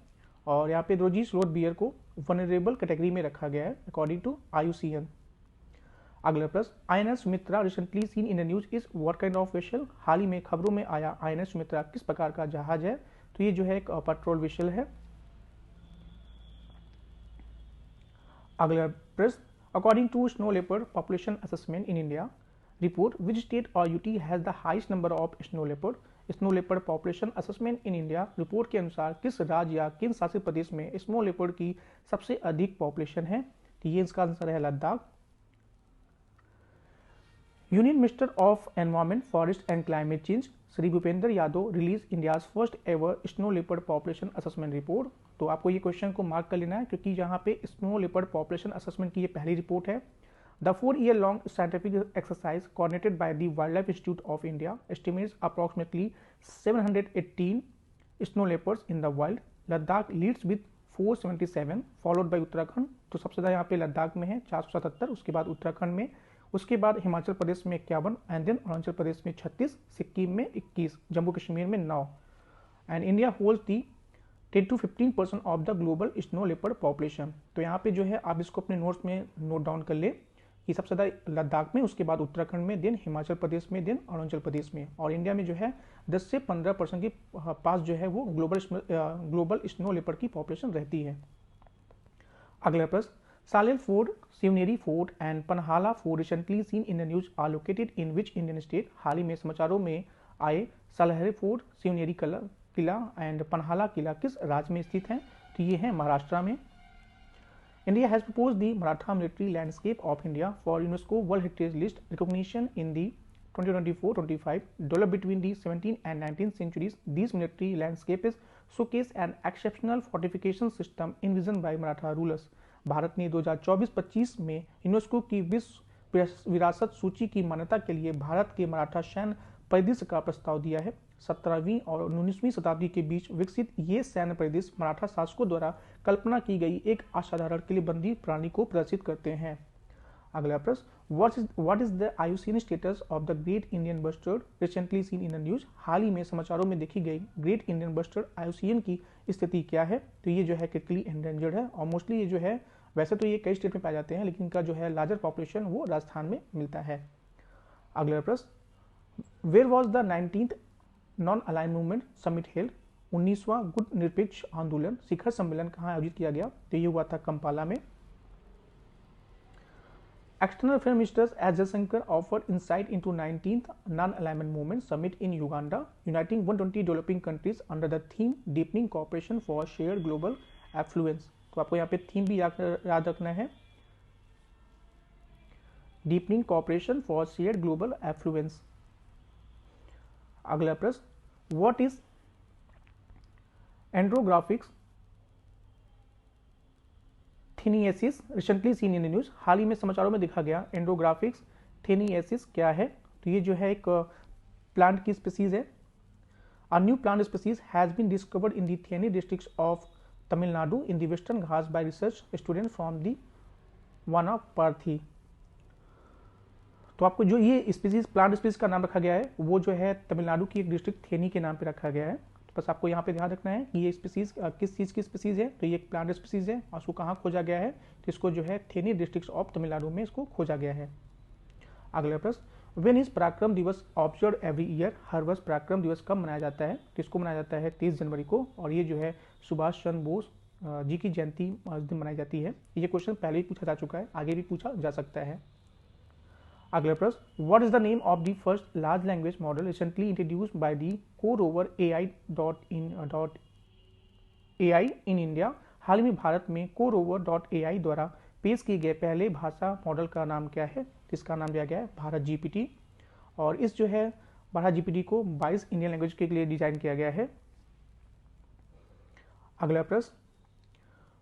और यहाँ पे द्रोजी स्लोथ बियर को वनरेबल कैटेगरी में रखा गया है अकॉर्डिंग टू IUCN। अगला प्रश्न, INS Sumitra recently seen in the news is what kind of vessel? हाल ही में खबरों में आया INS सुमित्रा किस प्रकार का जहाज है? तो ये जो है एक पेट्रोल वेसल है। अगला प्रश्न, according to snow leopard population assessment in India report which state और UT has the highest number of snow leopard? Snow leopard population assessment in India report के अनुसार किस राज्य या केंद्र शासित प्रदेश में स्नो लेपर्ड की सबसे अधिक पॉपुलेशन है? तो ये इसका आंसर है Ladakh. Union minister of environment forest and climate change Shri Bhupendra Yadav release India's first ever snow leopard population assessment report. तो आपको ये क्वेश्चन को मार्क कर लेना है क्योंकि यहाँ पे स्नो लेपर्ड पॉपुलेशन असेसमेंट की ये पहली रिपोर्ट है। The 4-year long scientific exercise coordinated by the Wildlife Institute of India estimates approximately 718 snow leopards in the wild. Ladakh leads with 477 followed by Uttarakhand. तो सबसे ज़्यादा यहाँ पे लद्दाख में है 477, उसके बाद उत्तराखंड में, उसके बाद हिमाचल प्रदेश में 51 एंड देन अरुणाचल प्रदेश में 36, सिक्किम में 21, जम्मू कश्मीर में 9। And India holds the 10 to 15% of the global snow leopard population. तो यहाँ पे जो है आप इसको अपने नोट्स में नोट डाउन कर ले कि सबसे ज़्यादा लद्दाख में, उसके बाद उत्तराखंड में, देन हिमाचल प्रदेश में, देन अरुणाचल प्रदेश में, और इंडिया में जो है 10 से 15% के पास जो है वो ग्लोबल स्नो लेपर्ड की पॉपुलेशन रहती है। अगला प्रश्न, Salher fort, Shivneri fort and Panhala fort recently seen in the news are located in which Indian state. हाल ही में समाचारों में आए सालहरे फोर्ट, शिवनेरी किला एंड पनहाला किला किस राज्य में स्थित हैं? तो ये है महाराष्ट्र में। India has proposed the Maratha military landscape of India for UNESCO world heritage list recognition in the 2024-25 developed between the 17th and 19th centuries. These military landscapes showcase an exceptional fortification system envisioned by Maratha rulers. Bharat ने 2024-25 में UNESCO की विश्व विरासत सूची की मान्यता के लिए भारत के मराठा सैन्य परिदृश्य का प्रस्ताव दिया है। 17वीं और 19वीं शताब्दी के बीच विकसित ये सैन्य परिदृश्य मराठा शासकों द्वारा कल्पना की गई एक असाधारण किलेबंदी प्रणाली को प्रदर्शित करते हैं। अगला प्रश्न, what is the IUCN status of the great Indian bustard recently seen in the news. हाल ही में समाचारों में देखी गई ग्रेट इंडियन बस्टर्ड आयुसीन की स्थिति क्या है? तो ये जो है क्रिटिकली एंडेंजर्ड है और मोस्टली ये जो है, वैसे तो ये कई स्टेट में पाए जाते हैं, लेकिन इनका जो है लार्जर पॉपुलेशन वो राजस्थान में मिलता है। अगला प्रश्न, where was the 19th non align movement summit held. 19वां गुट निरपेक्ष आंदोलन शिखर सम्मेलन कहाँ आयोजित किया गया? तो ये हुआ था कंपाला में। External Affairs Minister S. Jaishankar offered insight into 19th Non-Alignment Movement Summit in Uganda, uniting 120 developing countries under the theme Deepening Cooperation for Shared Global Affluence। तो आपको यहाँ पे थीम भी याद रखना है, Deepening Cooperation for Shared Global Affluence। अगला प्रश्न, What is Andrographis theniensis recently seen in the news. हाल ही में समाचारों में देखा गया एंड्रोग्राफिक्स थीनियसिस क्या है? तो ये जो है एक प्लांट की स्पीसीज है। A new plant species has been discovered in the Theni district of Tamil Nadu in the Western Ghats by research student from the Wanaparthy. तो आपको जो ये स्पीसीज प्लांट स्पीसीज का नाम रखा गया है वो जो है तमिलनाडु की एक डिस्ट्रिक्ट थेनी के नाम पे रखा गया है। बस आपको यहाँ पे ध्यान रखना है कि ये स्पीसीज किस चीज़ की स्पीसीज है। तो ये एक प्लांट स्पीसीज है और इसको कहाँ खोजा गया है? तो इसको जो है थेनी डिस्ट्रिक्ट ऑफ तमिलनाडु में इसको खोजा गया है। अगला प्रश्न, व्हेन इज पराक्रम दिवस ऑब्जर्व एवरी ईयर। हर वर्ष पराक्रम दिवस कब मनाया जाता है? तो इसको मनाया जाता है 30 जनवरी को, और ये जो है सुभाष चंद्र बोस जी की जयंती दिन मनाई जाती है। ये क्वेश्चन पहले ही पूछा जा चुका है, आगे भी पूछा जा सकता है। अगला प्रश्न, what is the name of the first large language model recently introduced by the CoRover AI in India. हाल ही में भारत में कोरोवर.ai द्वारा पेश किए गए पहले भाषा मॉडल का नाम क्या है? इसका नाम दिया गया है भारत GPT, और इस जो है भारत GPT को 22 इंडियन लैंग्वेज के लिए डिजाइन किया गया है। अगला प्रश्न,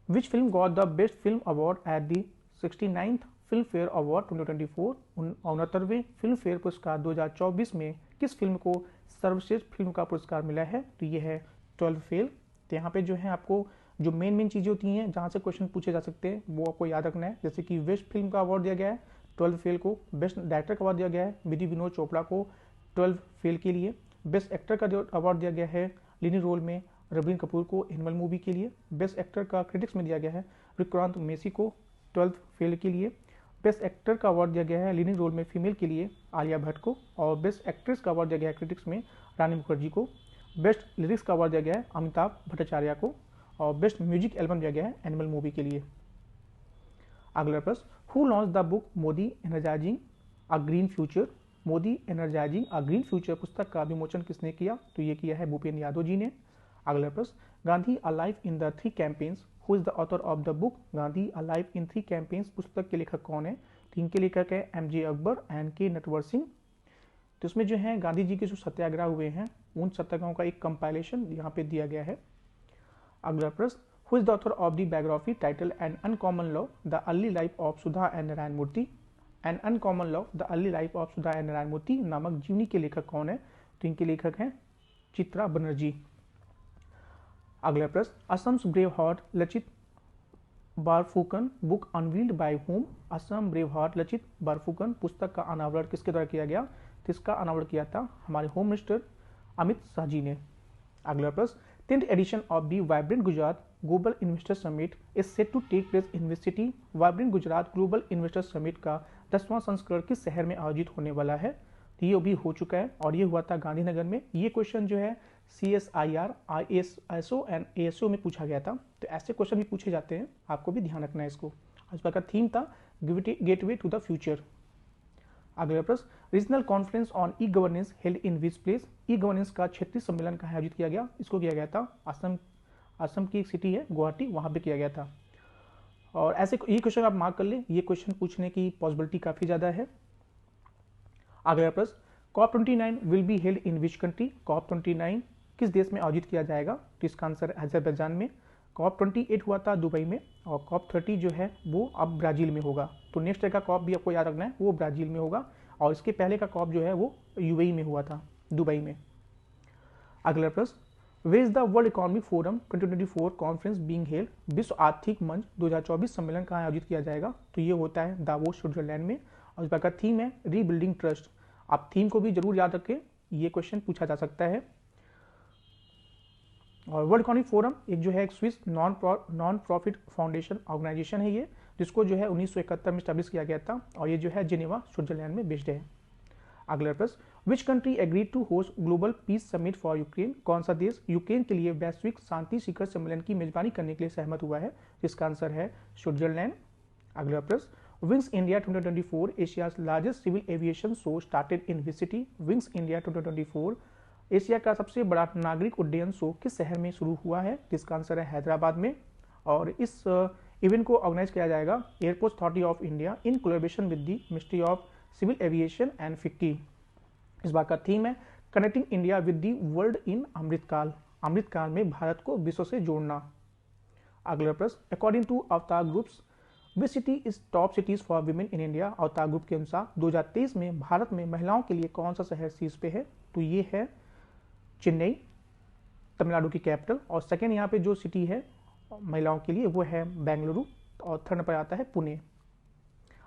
which film got the best film award at the 69th Filmfare award 2024। 69वें फिल्म फेयर पुरस्कार 2024 में किस फिल्म को सर्वश्रेष्ठ फिल्म का पुरस्कार मिला है? तो ये है 12 फेल। तो यहाँ पे जो है आपको जो मेन चीज़ें होती हैं जहाँ से क्वेश्चन पूछे जा सकते हैं वो आपको याद रखना है। जैसे कि बेस्ट फिल्म का अवार्ड दिया गया है 12 फेल को, बेस्ट डायरेक्टर का अवार्ड दिया गया है विधि विनोद चोपड़ा को 12 फेल के लिए, बेस्ट एक्टर का अवार्ड दिया गया है लीडिंग रोल में रणबीर कपूर को एनिमल मूवी के लिए, बेस्ट एक्टर का क्रिटिक्स में दिया गया है विक्रांत मेसी को 12 फेल के लिए, बेस्ट एक्टर का अवार्ड दिया गया है लीडिंग रोल में फीमेल के लिए आलिया भट्ट को, और बेस्ट एक्ट्रेस का अवार्ड दिया गया है क्रिटिक्स में रानी मुखर्जी को, बेस्ट लिरिक्स का अवार्ड दिया गया है अमिताभ भट्टाचार्य को, और बेस्ट म्यूजिक एल्बम दिया गया है एनिमल मूवी के लिए। अगला प्रश्न, who launch the book Modi energising a green future. Modi energising a green future पुस्तक का विमोचन किसने किया? तो ये किया है भूपेंद्र यादव जी ने। अगला प्रश्न, Gandhi alive in the 3 campaigns, who is the author of the book Gandhi alive in 3 campaigns. पुस्तक के लेखक कौन है? तो इनके लेखक है MJ अकबर एंड के नटवर सिंह। तो इसमें जो है गांधी जी के जो सत्याग्रह हुए हैं उन सत्याग्रहों का एक कंपाइलेशन यहाँ पे दिया गया है। अगला प्रश्न, who is the author of the biography title an uncommon love the early life of Sudha and Narayana Murthy. An uncommon love the early life of Sudha and Narayana Murthy नामक जीवनी के लेखक कौन है? तो इनके लेखक हैं चित्रा बनर्जी। अगला प्रश्न, Assam's brave heart Lachit Barphukan book unveiled by home. Assam brave heart Lachit Barphukan पुस्तक का अनावरण किसके द्वारा किया गया? तो इसका अनावरण किया था हमारे होम मिनिस्टर अमित शाह जी ने। अगला प्रश्न, 10th edition of the vibrant Gujarat global investor summit is set to take place in which city? Vibrant Gujarat global investor summit का 10वां संस्करण किस शहर में आयोजित होने वाला है? तो ये भी हो चुका है और ये हुआ था गांधीनगर में। ये क्वेश्चन जो है CSIR, ISO एंड ASO में पूछा गया था। तो ऐसे क्वेश्चन भी पूछे जाते हैं, आपको भी ध्यान रखना है इसको। आज का थीम था गेटवे टू द फ्यूचर। अगला प्रश्न, regional conference on e governance held in which place? E governance का क्षेत्रीय सम्मेलन कहाँ आयोजित किया गया? इसको किया गया था असम की एक सिटी है गुवाहाटी, वहां पे किया गया था। और ऐसे ये क्वेश्चन आप मार्क कर ले, ये क्वेश्चन पूछने की पॉसिबिलिटी काफी ज्यादा है। अगला प्रश्न, COP29 will be held in which country? COP29 किस देश में आयोजित किया जाएगा? तो इसका आंसर अजरबैजान में। COP28 हुआ था दुबई में और COP30 जो है वो अब ब्राजील में होगा। तो नेक्स्ट का COP भी आपको याद रखना है, वो ब्राजील में होगा और इसके पहले का COP जो है वो UAE में हुआ था, दुबई में। अगला प्रश्न, where is the world economic forum 2024 conference being held? विश्व आर्थिक मंच 2024 सम्मेलन कहाँ आयोजित किया जाएगा? तो ये होता है दावोस, स्विट्जरलैंड में और इसका थीम है रीबिल्डिंग ट्रस्ट। आप थीम को भी जरूर याद रखें, ये क्वेश्चन पूछा जा सकता है। और वर्ल्ड इकोनॉमिक फोरम एक जो है एक Swiss non profit foundation organisation है ये, जिसको जो है 1971 में स्टैब्लिश किया गया था और ये जो है जिनेवा, स्विट्जरलैंड में बेस्ड है। अगला प्रश्न, which country agree to host global peace summit for Ukraine? कौन सा देश यूक्रेन के लिए वैश्विक शांति शिखर सम्मेलन की मेजबानी करने के लिए सहमत हुआ है? जिसका आंसर है स्विट्जरलैंड। अगला प्रश्न, Wings India 2024 Asia's largest civil aviation show started in which city? Wings India 2024 एशिया का सबसे बड़ा नागरिक उड्डयन शो किस शहर में शुरू हुआ है? जिसका आंसर है हैदराबाद में। और इस इवेंट को ऑर्गेनाइज किया जाएगा airport authority of India in collaboration with the ministry of civil aviation and FICCI. इस बार का थीम है connecting India with the world in Amritkaal. Amritkaal में भारत को विश्व से जोड़ना। अगला प्रश्न, according to Avtar groups which city is top cities for women in India? Avtar group के अनुसार 2023 में भारत में महिलाओं के लिए कौन सा शहर शीर्ष पे है? तो ये है चेन्नई, तमिलनाडु की कैपिटल। और सेकेंड यहाँ पे जो सिटी है महिलाओं के लिए वो है बेंगलुरु और थर्ड पर आता है पुणे।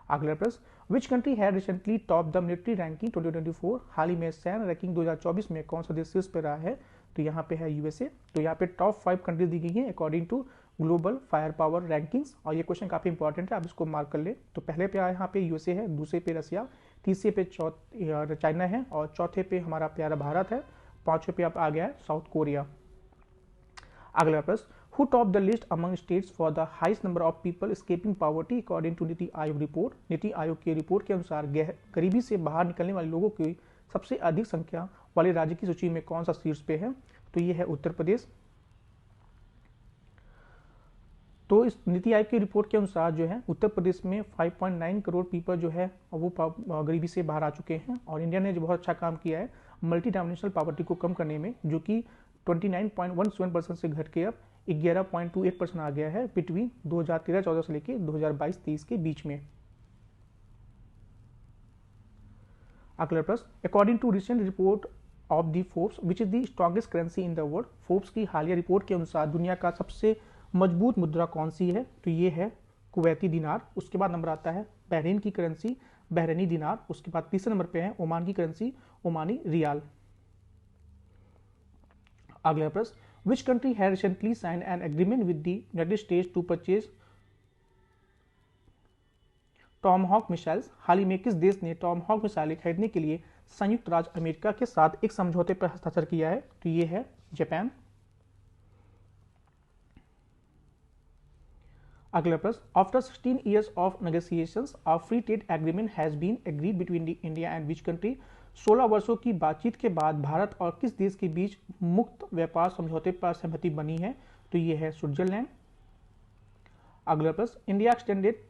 अगला प्रश्न, which country had recently top the military ranking 2024? हाल ही में सैन्य रैंकिंग 2024 में कौन सा देश शीर्ष पे रहा है? तो यहाँ पे है USA। तो यहाँ पे टॉप 5 कंट्रीज दी गई हैं according to global firepower rankings और ये क्वेश्चन काफी इंपॉर्टेंट है, आप इसको मार्क कर ले। तो पहले पे यहाँ पे USA है, दूसरे पे रसिया, तीसरे पे चाइना है और चौथे पे हमारा प्यारा भारत है, पांचवें पे अब आ गया है साउथ कोरिया। अगला प्रश्न, who top the list among states for the highest number of people escaping poverty according to NITI Aayog report? NITI Aayog की रिपोर्ट के अनुसार गरीबी से बाहर निकलने वाले लोगों की सबसे अधिक संख्या वाले राज्य की सूची में कौन सा शीर्ष पे है? तो ये है उत्तर प्रदेश। तो इस नीति आयोग की रिपोर्ट के अनुसार जो है उत्तर प्रदेश में 5.9 करोड़ पीपल जो है वो गरीबी से बाहर आ चुके हैं और इंडिया ने जो बहुत अच्छा काम किया है मल्टी डायमेंशनल पॉवर्टी को कम करने में, जो कि 29.17% से घट के अब 11.28% आ गया है बिटवीन 2013-14 से लेकर 2022-23 के बीच में। अगला प्रश्न, according to recent report of the Forbes which is the strongest currency in the world? Forbes की हालिया रिपोर्ट के अनुसार दुनिया का सबसे मजबूत मुद्रा कौन सी है? तो ये है कुवैती दिनार। उसके बाद नंबर आता है बहरीन की करेंसी, बहरीनी दिनार। उसके बाद तीसरे नंबर पे है ओमान की करेंसी, ओमानी रियाल। अगला प्रश्न, which country has recently sign an agreement with the United States to purchase Tomahawk missiles? हाल ही में किस देश ने टॉमहॉक मिसाइलें खरीदने के लिए संयुक्त राज्य अमेरिका के साथ एक समझौते पर हस्ताक्षर किया है? तो ये है जापान। अगला प्रश्न, after 16 years of negotiations a free trade agreement has been agreed between the India and which country? 16 वर्षों की बातचीत के बाद भारत और किस देश के बीच मुक्त व्यापार समझौते पर सहमति बनी है? तो ये है स्विट्जरलैंड। अगला प्रश्न, India extended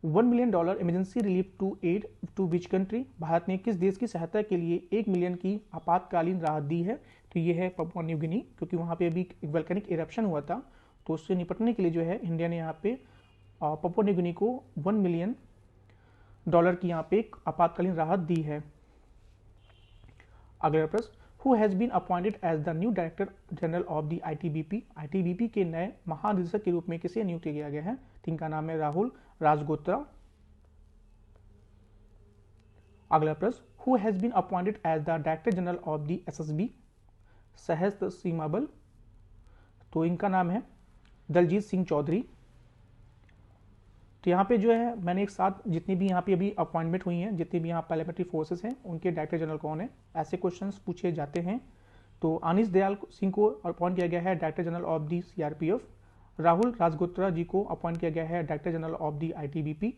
$1 million emergency relief to aid to which country? भारत ने किस देश की सहायता के लिए 1 मिलियन की आपातकालीन राहत दी है? तो ये है पपुआ न्यू गिनी, क्योंकि वहां पे अभी एक वोल्केनिक इरप्शन हुआ था, तो उससे निपटने के लिए जो है इंडिया ने यहाँ पे पपुआ न्यू गिनी को $1 million की यहाँ पे एक आपातकालीन राहत दी है। अगला प्रश्न, who has been appointed as the new director general of the ITBP? ITBP के नए महानिदेशक के रूप में किसे नियुक्त किया गया है? इनका नाम है राहुल राजगोत्रा। अगला प्रश्न, who has been appointed as the director general of the SSB? Sashastra सीमा बल, तो इनका नाम है दलजीत सिंह चौधरी। तो यहाँ पे जो है मैंने एक साथ जितनी भी यहाँ पे अभी अपॉइंटमेंट हुई हैं, जितनी भी यहाँ पैरामिलिट्री फोर्सेस हैं, उनके डायरेक्टर जनरल कौन है, ऐसे क्वेश्चंस पूछे जाते हैं। तो अनीस दयाल सिंह को अपॉइंट किया गया है director general of the CRPF. Rahul Rajgotra ji को अपॉइंट किया गया है director general of the ITBP.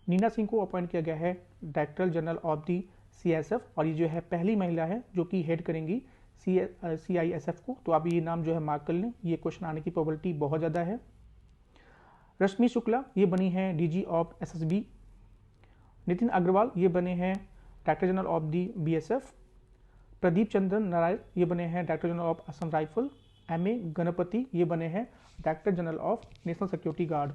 Nina Singh को अपॉइंट किया गया है director general of the CSF, और ये जो है पहली महिला है जो कि हेड करेंगी सीआईएसएफ को। तो आप ये नाम जो है मार्क कर लें, ये क्वेश्चन आने की प्रोबेबिलिटी बहुत ज़्यादा है। रश्मि शुक्ला ये बनी है DG of SSB. Nitin Agrawal ये बने हैं director general of the BSF. Pradeep Chandran Narayan ये बने हैं director general of Assam rifle. M A Ganapathy ये बने हैं director general of national security guard.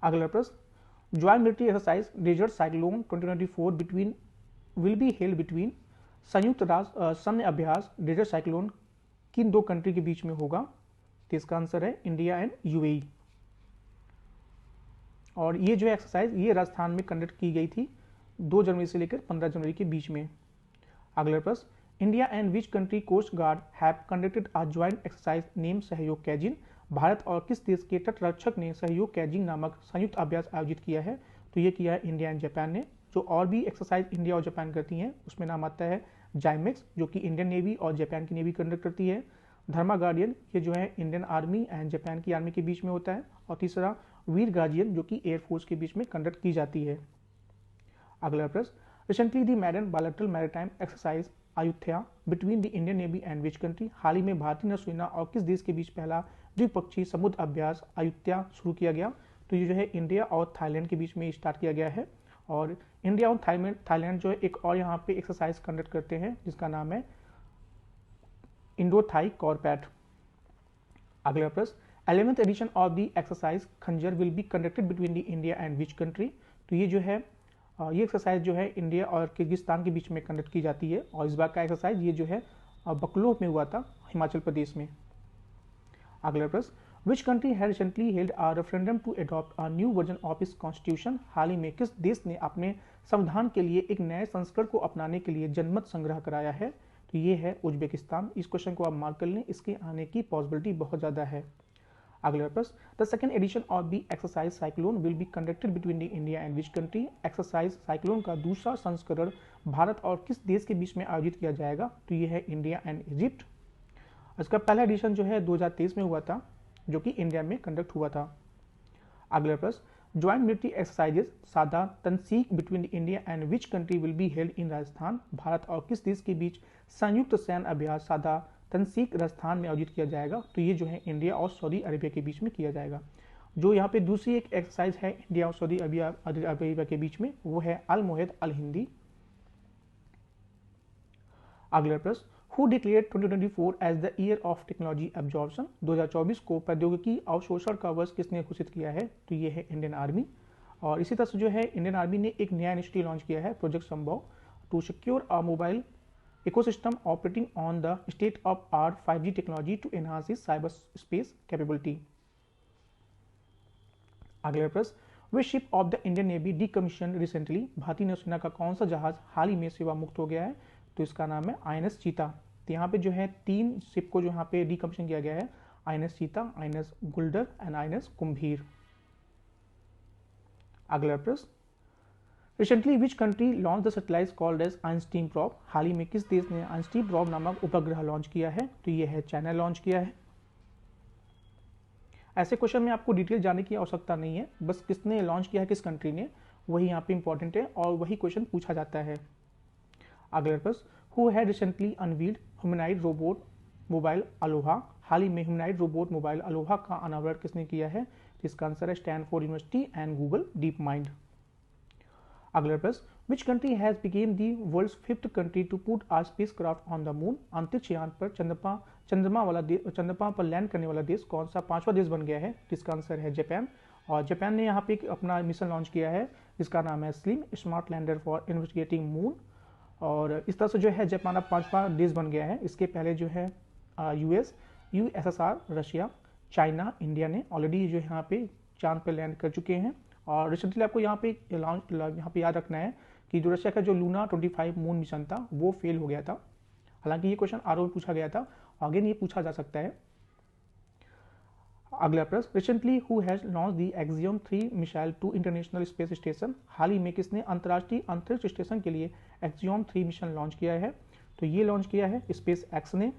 अगला प्रश्न, joint military exercise desert cyclone 2024 between will be held between, संयुक्त राष्ट्र सैन्य अभ्यास डेजर्ट साइक्लोन किन दो कंट्री के बीच में होगा? तो इसका आंसर है इंडिया एंड यूएई। और ये जो एक्सरसाइज ये राजस्थान में कंडक्ट की गई थी 2 जनवरी से लेकर 15 जनवरी के बीच में। अगला प्रश्न, India and which country coast guard have conducted a joint exercise name Sahyog Kaijin, Bharat और किस देश के तटरक्षक ने सहयोग कैजिंग नामक संयुक्त अभ्यास आयोजित किया है? तो ये किया है इंडिया एंड जापान ने। जो और भी एक्सरसाइज इंडिया और जापान करती हैं उसमें नाम आता है जाइमेक्स, जो कि इंडियन नेवी और जापान की नेवी कंडक्ट करती है। धर्मा गार्डियन ये जो है इंडियन आर्मी एंड जापान की आर्मी के बीच में होता है। और तीसरा वीर गार्जियन जो कि एयरफोर्स के बीच में कंडक्ट की जाती है। अगला प्रश्न, recently the maiden bilateral maritime exercise Ayutthaya between the Indian navy and which country, हाल ही में भारतीय नौसेना और किस देश के बीच पहला द्विपक्षीय समुद्र अभ्यास अयुत्या शुरू किया गया? तो ये जो है इंडिया और थाईलैंड के बीच में स्टार्ट किया गया है। और इंडिया और थाईलैंड जो है एक और यहाँ पे एक्सरसाइज कंडक्ट करते हैं जिसका नाम है इंडो थाई कॉर्पैट। अगला प्रश्न, 11th edition of the exercise Khanjar will be conducted between the India and which country? तो ये जो है ये एक्सरसाइज जो है इंडिया और किर्गिस्तान के बीच में कंडक्ट की जाती है। और इस बार का एक्सरसाइज ये जो है बकलो में हुआ था, हिमाचल प्रदेश में। अगला प्रश्न, which country had recently held a referendum to adopt a new version of its constitution, हाल ही में किस देश ने अपने संविधान के लिए एक नए संस्करण को अपनाने के लिए जनमत संग्रह कराया है? तो ये है उज्बेकिस्तान। इस क्वेश्चन को आप मार्क कर लें, इसके आने की पॉसिबिलिटी बहुत ज़्यादा है। अगला प्रश्न, the second edition of the exercise cyclone will be conducted between the India and which country, exercise cyclone का दूसरा संस्करण भारत और किस देश के बीच में आयोजित किया जाएगा? तो ये है इंडिया एंड इजिप्ट। इसका पहला एडिशन जो है 2023 में हुआ था, जो कि इंडिया में कंडक्ट हुआ था। अगला प्रश्न, joint military exercises Sada Tanseeq between India and which country will be held in Rajasthan, भारत और किस देश के बीच संयुक्त सैन्य अभ्यास सादा तनसीक राजस्थान में आयोजित किया जाएगा? तो ये जो है इंडिया और सऊदी अरेबिया के बीच में किया जाएगा। जो यहाँ पे दूसरी एक एक्सरसाइज है इंडिया और सऊदी अरेबिया के बीच में, वो है अल मोहिद अल हिंदी। अगला प्रश्न, who declared 2024 as the year of technology absorption, 2024 को प्रौद्योगिकी अवशोषण का वर्ष किसने घोषित किया है? तो ये है इंडियन आर्मी। और इसी तरह से जो है इंडियन आर्मी ने एक नया इनिशिएटिव लॉन्च किया है, project Sambhav, to secure a mobile ecosystem operating on the state of art 5G technology to enhance its cyber space capability. अगला प्रश्न, which ship of the Indian navy decommission recently, भारतीय नौसेना का कौन सा जहाज हाल ही में सेवा मुक्त हो गया है? तो इसका नाम है INS चीता। तो यहाँ पे जो है 3 शिप को जो यहाँ पे डीकमीशन किया गया है, INS Cheetah, INS Guldar and INS Kumbhir. अगला प्रश्न, recently which country launch the satellite called as Einstein probe, हाल ही में किस देश ने आइंस्टीन प्रोब नामक उपग्रह लॉन्च किया है? तो ये है चाइना लॉन्च किया है। ऐसे क्वेश्चन में आपको डिटेल जाने की आवश्यकता नहीं है, बस किसने लॉन्च किया है, किस कंट्री ने, वही यहाँ पे इंपॉर्टेंट है और वही क्वेश्चन पूछा जाता है। अगला प्रश्न, who had recently unveiled humanoid robot mobile ALOHA, हाल ही में ह्यूमनॉइड रोबोट मोबाइल अलोहा का अनावरण किसने किया है? तो इसका आंसर है Stanford University and Google DeepMind. अगला प्रश्न, which country has become the world's 5th country to put a spacecraft on the moon, अंतरिक्ष यान पर चंद्रमा पर लैंड करने वाला देश कौन सा 5वां देश बन गया है? जिसका आंसर है जापान। और जापान ने यहाँ पे अपना मिशन लॉन्च किया है जिसका नाम है slim smart lander for investigating moon. और इस तरह से जो है जापान अब 5वां देश बन गया है। इसके पहले जो है US, USSR, Russia, China, India ने ऑलरेडी जो यहाँ पे चांद पर लैंड कर चुके हैं। और रिसेंटली आपको यहाँ पे याद रखना है कि जो रशिया का जो लूना 25 मून मिशन था वो फेल हो गया था। हालांकि ये क्वेश्चन आर पूछा गया था, अगेन ये पूछा जा सकता है। अगला प्रश्न, recently who has launch the Axiom 3 missile to international space station. हाल ही में किसने अंतर्राष्ट्रीय अंतरिक्ष स्टेशन के लिए एक्सियम 3 मिशन लॉन्च किया है? तो ये लॉन्च किया है स्पेस एक्स ने।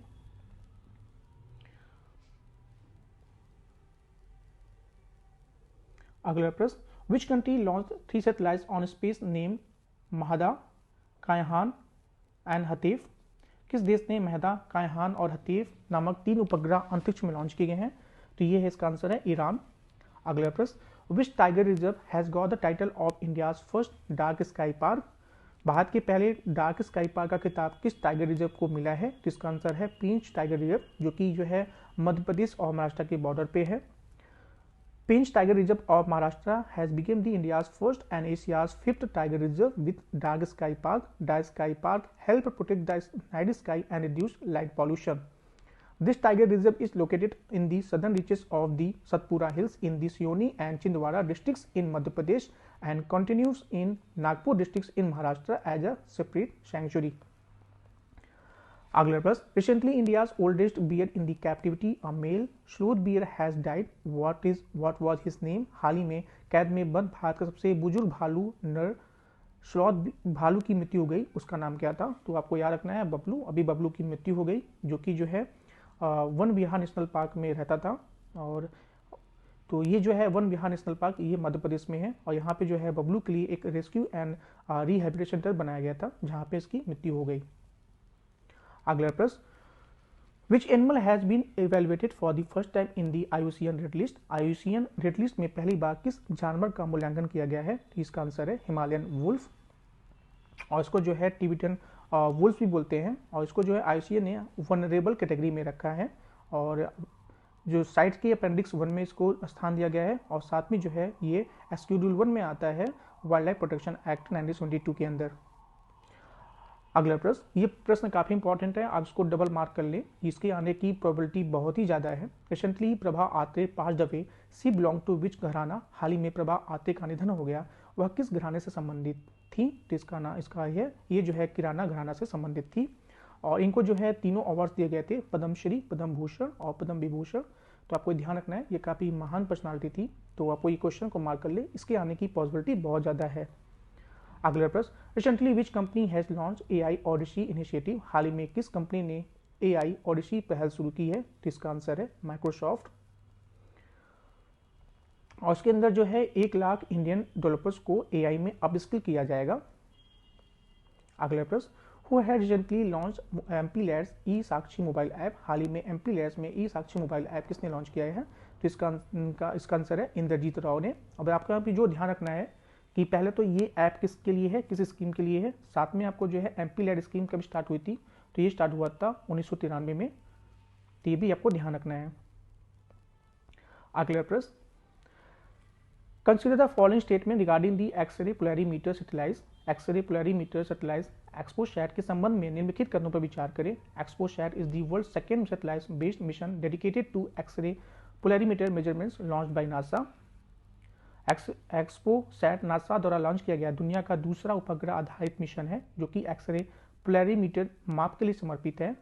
अगला प्रश्न, which country launch 3 satellites on space name Mahda, Kayhan and Hatef. किस देश ने महदा, कायहान और हतीफ नामक 3 उपग्रह अंतरिक्ष में लॉन्च किए गए हैं? तो ये है इसका आंसर है ईरान। अगला प्रश्न, which tiger reserve has got the title of India's first dark sky park. भारत के पहले डार्क स्काई पार्क का खिताब किस टाइगर रिजर्व को मिला है? तो इसका आंसर है पेंच टाइगर रिजर्व, जो कि जो है मध्य प्रदेश और महाराष्ट्र के बॉर्डर पे है। Pench tiger reserve of Maharashtra has became the India's first and Asia's 5th tiger reserve with dark sky park. Dark sky park help protect the night sky and reduce light pollution. This tiger reserve is located in the southern reaches of the Satpura Hills in the Sioni and Chindwara districts in Madhya Pradesh and continues in Nagpur districts in Maharashtra as a separate sanctuary. अगला प्रश्न, recently India's oldest bear in the captivity, a male sleuth bear has died. What was his name? हाल ही में कैद में बंद भारत का सबसे बुजुर्ग भालू नर स्लॉथ भालू की मृत्यु हो गई, उसका नाम क्या था? तो आपको याद रखना है बबलू। अभी बबलू की मृत्यु हो गई, जो कि जो है वन विहार नेशनल पार्क में रहता था। और तो ये जो है वन विहार नेशनल पार्क ये मध्य प्रदेश में है, और यहाँ पे जो है बबलू के लिए एक रेस्क्यू एंड रिहेबिलिटेशन सेंटर बनाया गया था, जहाँ पे इसकी मृत्यु हो गई। अगला प्रश्न, which animal has been evaluated for the first time in the IUCN red list. IUCN red list में पहली बार किस जानवर का मूल्यांकन किया गया है? तो इसका आंसर है हिमालयन वुल्फ, और इसको जो है टिबेटन वुल्फ भी बोलते हैं। और इसको जो है IUCN ने वनरेबल कैटेगरी में रखा है, और जो साइट के अपेंडिक्स 1 में इसको स्थान दिया गया है, और साथ में जो है ये शेड्यूल 1 में आता है वाइल्ड लाइफ प्रोटेक्शन एक्ट 1972 के अंदर। अगला प्रश्न, ये प्रश्न काफी इंपॉर्टेंट है, आप इसको डबल मार्क कर लें, इसके आने की प्रोबेबिलिटी बहुत ही ज्यादा है। रिसेंटली प्रभा आत्रे पास दफे सी बिलोंग टू विच घराना। हाल ही में प्रभा आत्रे का निधन हो गया, वह किस घराने से संबंधित थी? तो इसका ये जो है किराना घराना से संबंधित थी, और इनको जो है तीनों अवार्ड दिए गए थे, पद्मश्री, पद्म भूषण और पद्म विभूषण। तो आपको ध्यान रखना है, ये काफी महान पर्सनालिटी थी, तो आपको ये क्वेश्चन को मार्क कर ले, इसके आने की पॉसिबिलिटी बहुत ज्यादा है। अगला प्रश्न, recently which company has launch AI Odyssey initiative. हाल ही में किस कंपनी ने AI ओडिसी पहल शुरू की है? तो इसका आंसर है माइक्रोसॉफ्ट, और उसके अंदर जो है 1 लाख इंडियन डेवलपर्स को AI में अपस्किल किया जाएगा। अगला प्रश्न, who had recently launch MP Labs e Sakshi mobile app. हाल ही में MP Labs में ई साक्षी मोबाइल ऐप किसने लॉन्च किया है? तो इसका आंसर है इंद्रजीत राव ने। अब आपको यहाँ पे जो ध्यान रखना है कि पहले तो ये ऐप किसके लिए है, किस स्कीम के लिए है, साथ में आपको जो है MP Labs स्कीम कब स्टार्ट हुई थी? तो ये स्टार्ट हुआ था 1993 में, तो ये भी आपको ध्यान रखना है। अगला प्रश्न, consider the following statement regarding the x-ray polarimeter satellites. X-ray polarimeter satellites XPoSat के संबंध में निम्नलिखित कथनों पर विचार करें। XPoSat is the world second satellite based mission dedicated to x-ray polarimeter measurements launch by NASA. XPoSat NASA द्वारा लॉन्च किया गया दुनिया का दूसरा उपग्रह आधारित मिशन है, जो कि एक्सरे पोलैरिमीटर माप के लिए समर्पित है।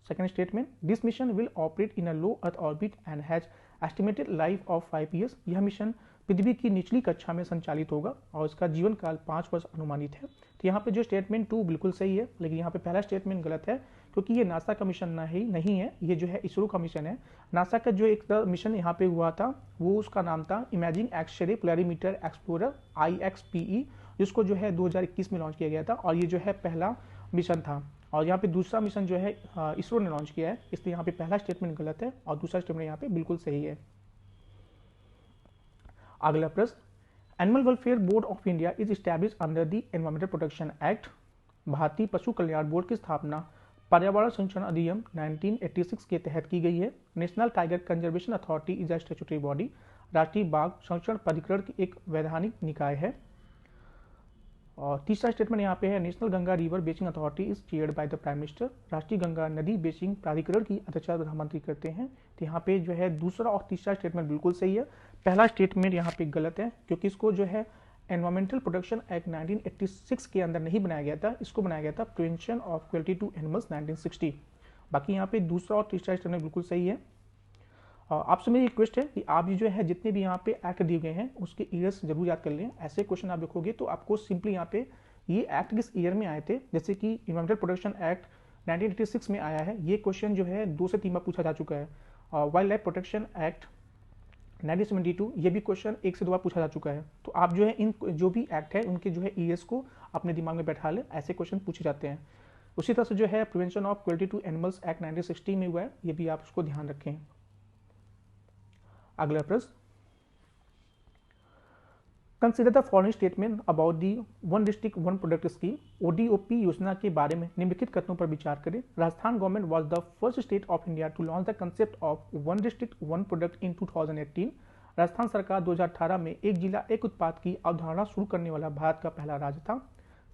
Second statement, this mission will operate in a low earth orbit and has estimated life of 5 years। यह मिशन पृथ्वी की निचली कक्षा में संचालित होगा और इसका जीवन काल 5 वर्ष अनुमानित है। तो यहाँ पे जो स्टेटमेंट 2 बिल्कुल सही है, लेकिन यहाँ पे पहला स्टेटमेंट गलत है, क्योंकि ये नासा का मिशन नहीं है, ये जो है इसरो का मिशन है। नासा का जो एक मिशन यहाँ पे हुआ था, वो उसका नाम था imaging x-ray polarimeter explorer IXPE, जिसको जो है 2021 में लॉन्च किया गया था, और ये जो है पहला मिशन था। और यहाँ पे दूसरा मिशन जो है इसरो ने लॉन्च किया है, इसलिए यहाँ पे पहला स्टेटमेंट गलत है और दूसरा स्टेटमेंट यहाँ पे बिल्कुल सही है। अगला प्रश्न, animal welfare board of India is establish under the environmental protection act. भारतीय पशु कल्याण बोर्ड की स्थापना पर्यावरण संरक्षण अधिनियम 1986 के तहत की गई है। National tiger conservation authority is a statutory body. राष्ट्रीय बाघ संरक्षण प्राधिकरण की एक वैधानिक निकाय है। और तीसरा स्टेटमेंट यहाँ पे है, national Ganga river basin authority is chaired by the prime minister. राष्ट्रीय गंगा नदी बेसिंग प्राधिकरण की अध्यक्षता प्रधानमंत्री करते हैं। तो यहाँ पे जो है दूसरा और तीसरा स्टेटमेंट बिल्कुल सही है। पहला स्टेटमेंट यहाँ पे गलत है, क्योंकि इसको जो है एनवायरमेंटल प्रोटेक्शन एक्ट 1986 के अंदर नहीं बनाया गया था, इसको बनाया गया था prevention of cruelty to animals 1960। बाकी यहाँ पे दूसरा और तीसरा स्टेटमेंट बिल्कुल सही है। आपसे मेरी रिक्वेस्ट है कि आप ये जो है जितने भी यहाँ पे एक्ट दिए गए हैं उसके ईयर्स जरूर याद कर लें। ऐसे क्वेश्चन आप लिखोगे तो आपको सिंपली यहाँ पे ये एक्ट किस ईयर में आए थे, जैसे कि इन्वायरमेंटल प्रोटेक्शन एक्ट 1986 में आया है, ये क्वेश्चन जो है 2 से 3 बार पूछा जा चुका है। वाइल्ड लाइफ प्रोटेक्शन एक्ट 1972, ये भी क्वेश्चन 1 से 2 बार पूछा जा चुका है। तो आप जो है इन जो भी एक्ट है उनके जो है ईयर्स को अपने दिमाग में बैठा लें, ऐसे क्वेश्चन पूछे जाते हैं। उसी तरह से जो है prevention of cruelty to animals act 1960 में हुआ है, ये भी आप उसको ध्यान रखें। अगला प्रश्न, consider the following statement about the one district one product scheme, ODOP योजना के बारे में निम्नलिखित कथनों पर विचार करें। Rajasthan government was the first state of India to launch the concept of one district one product in 2018। Rajasthan सरकार 2018 में एक जिला एक उत्पाद की अवधारणा शुरू करने वाला भारत का पहला राज्य था।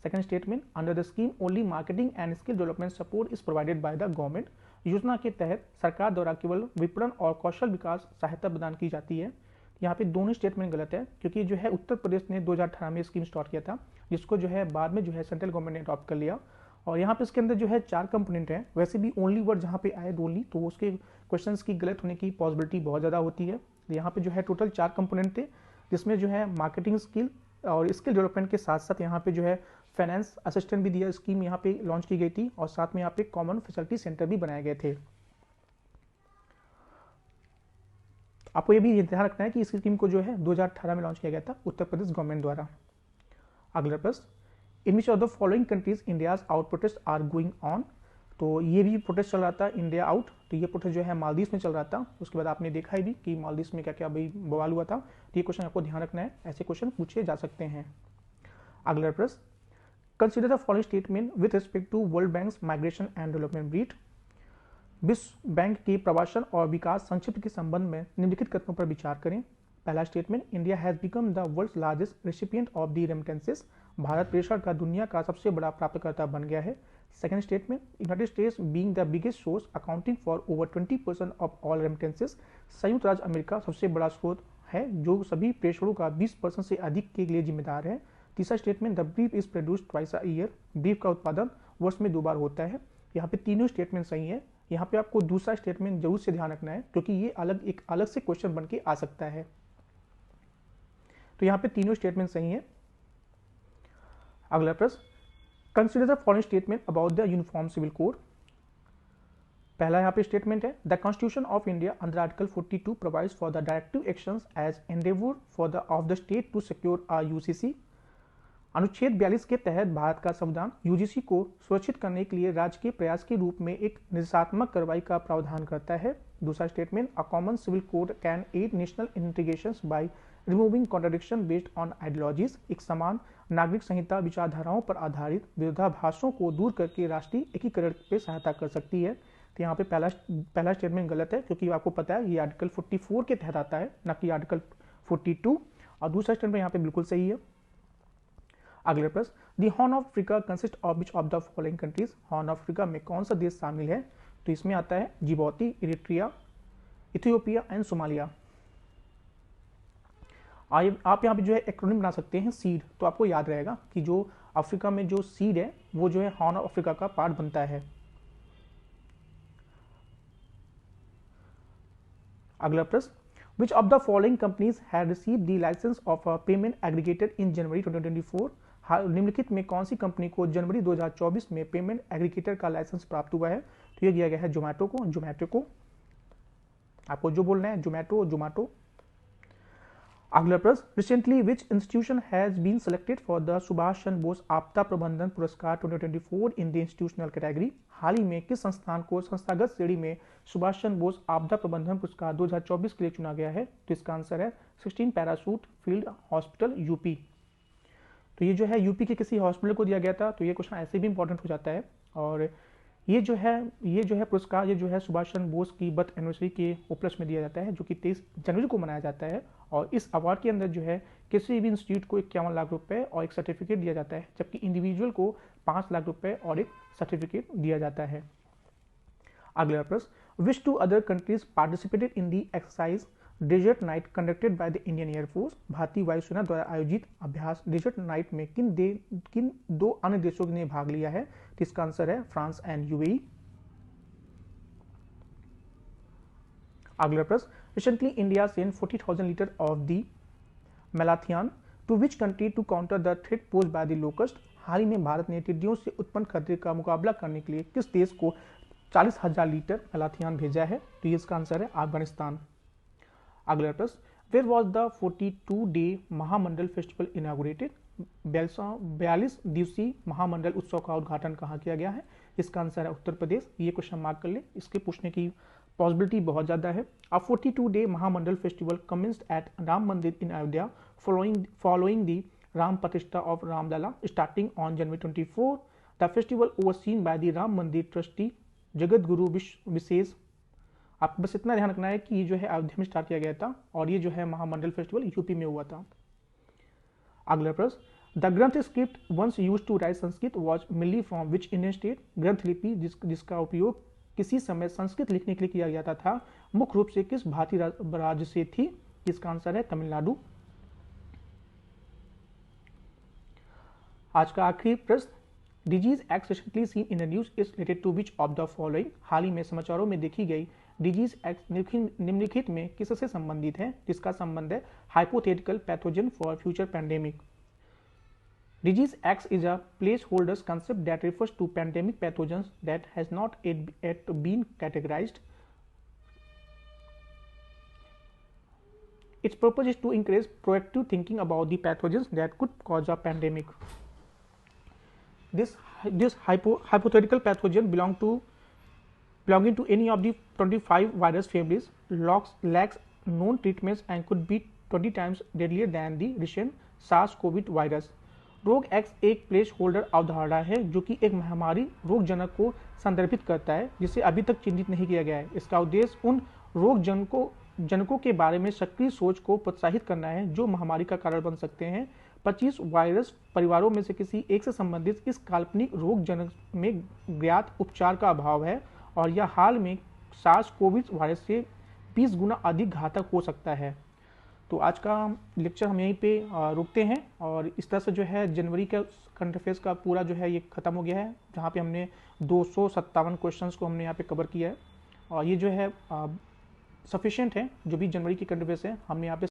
Second statement, under the scheme only marketing and skill development support is provided by the government. योजना के तहत सरकार द्वारा केवल विपणन और कौशल विकास सहायता प्रदान की जाती है। यहाँ पे दोनों स्टेटमेंट गलत है, क्योंकि जो है उत्तर प्रदेश ने 2018 में स्कीम स्टार्ट किया था, जिसको जो है बाद में जो है सेंट्रल गवर्नमेंट ने अडॉप्ट कर लिया। और यहाँ पे इसके अंदर जो है 4 कंपोनेंट हैं। वैसे भी ओनली वर्ड जहाँ पे आए ओनली, तो उसके क्वेश्चंस की गलत होने की पॉसिबिलिटी बहुत ज़्यादा होती है। यहाँ पे जो है टोटल 4 कंपोनेंट थे, जिसमें जो है मार्केटिंग स्किल और स्किल डेवलपमेंट के साथ साथ यहाँ पे जो है फाइनेंस असिस्टेंट भी दिया, स्कीम यहाँ पे लॉन्च की गई थी, और साथ में यहाँ पे कॉमन फैसिलिटी सेंटर भी बनाए गए थे। आपको ये भी ध्यान रखना है कि इस स्कीम को जो है 2018 में लॉन्च किया गया था उत्तर प्रदेश गवर्नमेंट द्वारा। अगला प्रश्न, in which of the following countries India's out protest are going on. तो ये भी प्रोटेस्ट चल रहा था इंडिया आउट, तो ये प्रोटेस्ट जो है मालदीव में चल रहा था। उसके बाद आपने देखा ही भी कि मालदीव में क्या क्या भाई बवाल हुआ था। तो ये क्वेश्चन आपको ध्यान रखना है, ऐसे क्वेश्चन पूछे जा सकते हैं। अगला प्रश्न, consider the following statement with respect to world bank migration and development brief. विश्व बैंक के प्रवासन और विकास संक्षिप्त के संबंध में निम्नलिखित कथनों पर विचार करें। पहला statement, India has become the world's largest recipient of the remittances. Bharat प्रेषण का दुनिया का सबसे बड़ा प्राप्तकर्ता बन गया है। Second statement, United states being the biggest source accounting for over 20% of all remittances. संयुक्त राज्य अमेरिका सबसे बड़ा स्रोत है जो सभी प्रेषणों का 20% से अधिक के लिए जिम्मेदार है। तीसरा statement, the brief is produced twice a year. Brief का उत्पादन वर्ष में 2 बार होता है। यहाँ पे तीनों स्टेटमेंट सही है। यहाँ पे आपको दूसरा स्टेटमेंट जरूर से ध्यान रखना है, क्योंकि ये एक अलग से क्वेश्चन बन के आ सकता है। तो यहाँ पे तीनों स्टेटमेंट सही है। अगला प्रश्न, consider the following statement about the uniform civil code. पहला यहाँ पे स्टेटमेंट है, the constitution of India under article 42 provides for the directive actions as endeavour for the of the state to secure a UCC. अनुच्छेद 42 के तहत भारत का संविधान UGC को सुरक्षित करने के लिए राज्य के प्रयास के रूप में एक निर्देशात्मक कार्रवाई का प्रावधान करता है। दूसरा statement, a common civil code can add national integrations by removing contradiction based on ideologies. एक समान नागरिक संहिता विचारधाराओं पर आधारित विरोधाभासों को दूर करके राष्ट्रीय एकीकरण पे सहायता कर सकती है। तो यहाँ पे पहला स्टेटमेंट गलत है, क्योंकि आपको पता है ये आर्टिकल 44 के तहत आता है, न कि आर्टिकल 42। और दूसरा स्टेटमेंट यहाँ पे बिल्कुल सही है। अगले प्रश्न, the horn of Africa consist of which of the following countries. Horn of Africa में कौन सा देश शामिल है। तो इसमें आता है जिबौती, इरिट्रिया, इथियोपिया एंड सोमालिया। आप यहाँ पे जो है एक्रोनिम बना सकते हैं सीड, तो आपको याद रहेगा कि जो अफ्रीका में जो सीड है वो जो है हॉर्न ऑफ अफ्रीका का पार्ट बनता है। अगला प्रश्न, which of the following companies had received the license of a payment aggregator in January 2024। निम्नलिखित में कौन सी कंपनी को जनवरी 2024 में पेमेंट एग्रीगेटर का लाइसेंस प्राप्त हुआ है। तो ये दिया गया है जोमैटो को। आपको जो बोलना है जोमैटो। अगला प्रश्न, recently which institution has been selected for the Subhash Chandra Bose Aapda Prabandhan Puraskar 2024 in the institutional category. हाल ही में किस संस्थान को संस्थागत श्रेणी में सुभाष चंद्र बोस आपदा प्रबंधन पुरस्कार 2024 के लिए चुना गया है। तो इसका आंसर है 16 पैराशूट फील्ड हॉस्पिटल यूपी। तो ये जो है यूपी के किसी हॉस्पिटल को दिया गया था। तो ये क्वेश्चन ऐसे भी इंपॉर्टेंट हो जाता है। और ये जो है पुरस्कार ये जो है सुभाष चंद्र बोस की बर्थ एनिवर्सरी के उपलक्ष्य में दिया जाता है, जो कि 23 जनवरी को मनाया जाता है। और इस अवार्ड के अंदर जो है किसी भी इंस्टीट्यूट को 51 लाख रुपए और एक सर्टिफिकेट दिया जाता है, जबकि इंडिविजुअल को 5 लाख रुपए और एक सर्टिफिकेट दिया जाता है। अगला प्रश्न, which two other countries participated in the exercise desert knight conducted by the Indian air force? भारतीय वायुसेना द्वारा आयोजित अभ्यास डेजर्ट नाइट में किन दो अन्य देशों ने भाग लिया है? तो इसका आंसर है फ्रांस एंड यूएई। अगला प्रश्न, recently India sent 40,000 litre of the malathion to which country to counter the threat posed by the locust? हाल ही में भारत ने टिड्डियों से उत्पन्न खतरे का मुकाबला करने के लिए किस देश को 40,000 लीटर मेलाथियन भेजा है? तो इसका आंसर है अफगानिस्तान। अगला प्रश्न, where was the 42 day Mahamandal festival inaugurated? 42 दिवसीय महामंडल उत्सव का उद्घाटन कहाँ किया गया है? इसका आंसर है उत्तर प्रदेश। ये क्वेश्चन मार्क कर ले, इसके पूछने की पॉसिबिलिटी बहुत ज़्यादा है। A 42 day Mahamandal festival commenced at Ram Mandir in Ayodhya following the Ram Pratishtha of Ramlala starting on January 24. The festival overseen by the Ram Mandir trustee Jagat Guru विशेष। आपको बस इतना ध्यान रखना है कि ये जो है अयोध्या में स्टार्ट किया गया था और ये जो है महामंडल फेस्टिवल यूपी में हुआ था। अगला प्रश्न, the Grantha script once used to write Sanskrit was mainly from which Indian state? Grantha लिपि जिसका उपयोग किसी समय संस्कृत लिखने के लिए किया जाता था, मुख्य रूप से किस भारतीय राज्य से थी? इसका आंसर है तमिलनाडु। आज का आखिरी प्रश्न, disease X recently seen in the news is related to which of the following? हाल ही में समाचारों में देखी गई डिजीज एक्ट निम्नलिखित में किससे संबंधित है? जिसका संबंध है hypothetical pathogen for future pandemic. Disease X is a placeholder concept that refers to pandemic pathogens that has not yet been categorized. Its purpose is to encourage proactive thinking about the pathogens that could cause a pandemic. This hypothetical pathogen belonging to any of the 25 virus families lacks known treatments and could be 20 times deadlier than the recent SARS-CoV virus. रोग x एक place holder अवधारणा है जो कि एक महामारी रोगजनक को संदर्भित करता है जिसे अभी तक चिन्हित नहीं किया गया है। इसका उद्देश्य उन रोगजनकों के बारे में सक्रिय सोच को प्रोत्साहित करना है जो महामारी का कारण बन सकते हैं। 25 वायरस परिवारों में से किसी एक से संबंधित इस काल्पनिक रोगजनक में ज्ञात उपचार का अभाव है और यह हाल में सार्स कोविड वायरस से 20 गुना अधिक घातक हो सकता है। तो आज का लेक्चर हम यहीं पे रोकते हैं और इस तरह से जो है जनवरी का करंट अफेयर्स का पूरा जो है ये खत्म हो गया है, जहाँ पे हमने 257 क्वेश्चंस को हमने यहाँ पे कवर किया है और ये जो है सफिशिएंट है। जो भी जनवरी की करंट अफेयर्स है हमने यहाँ पे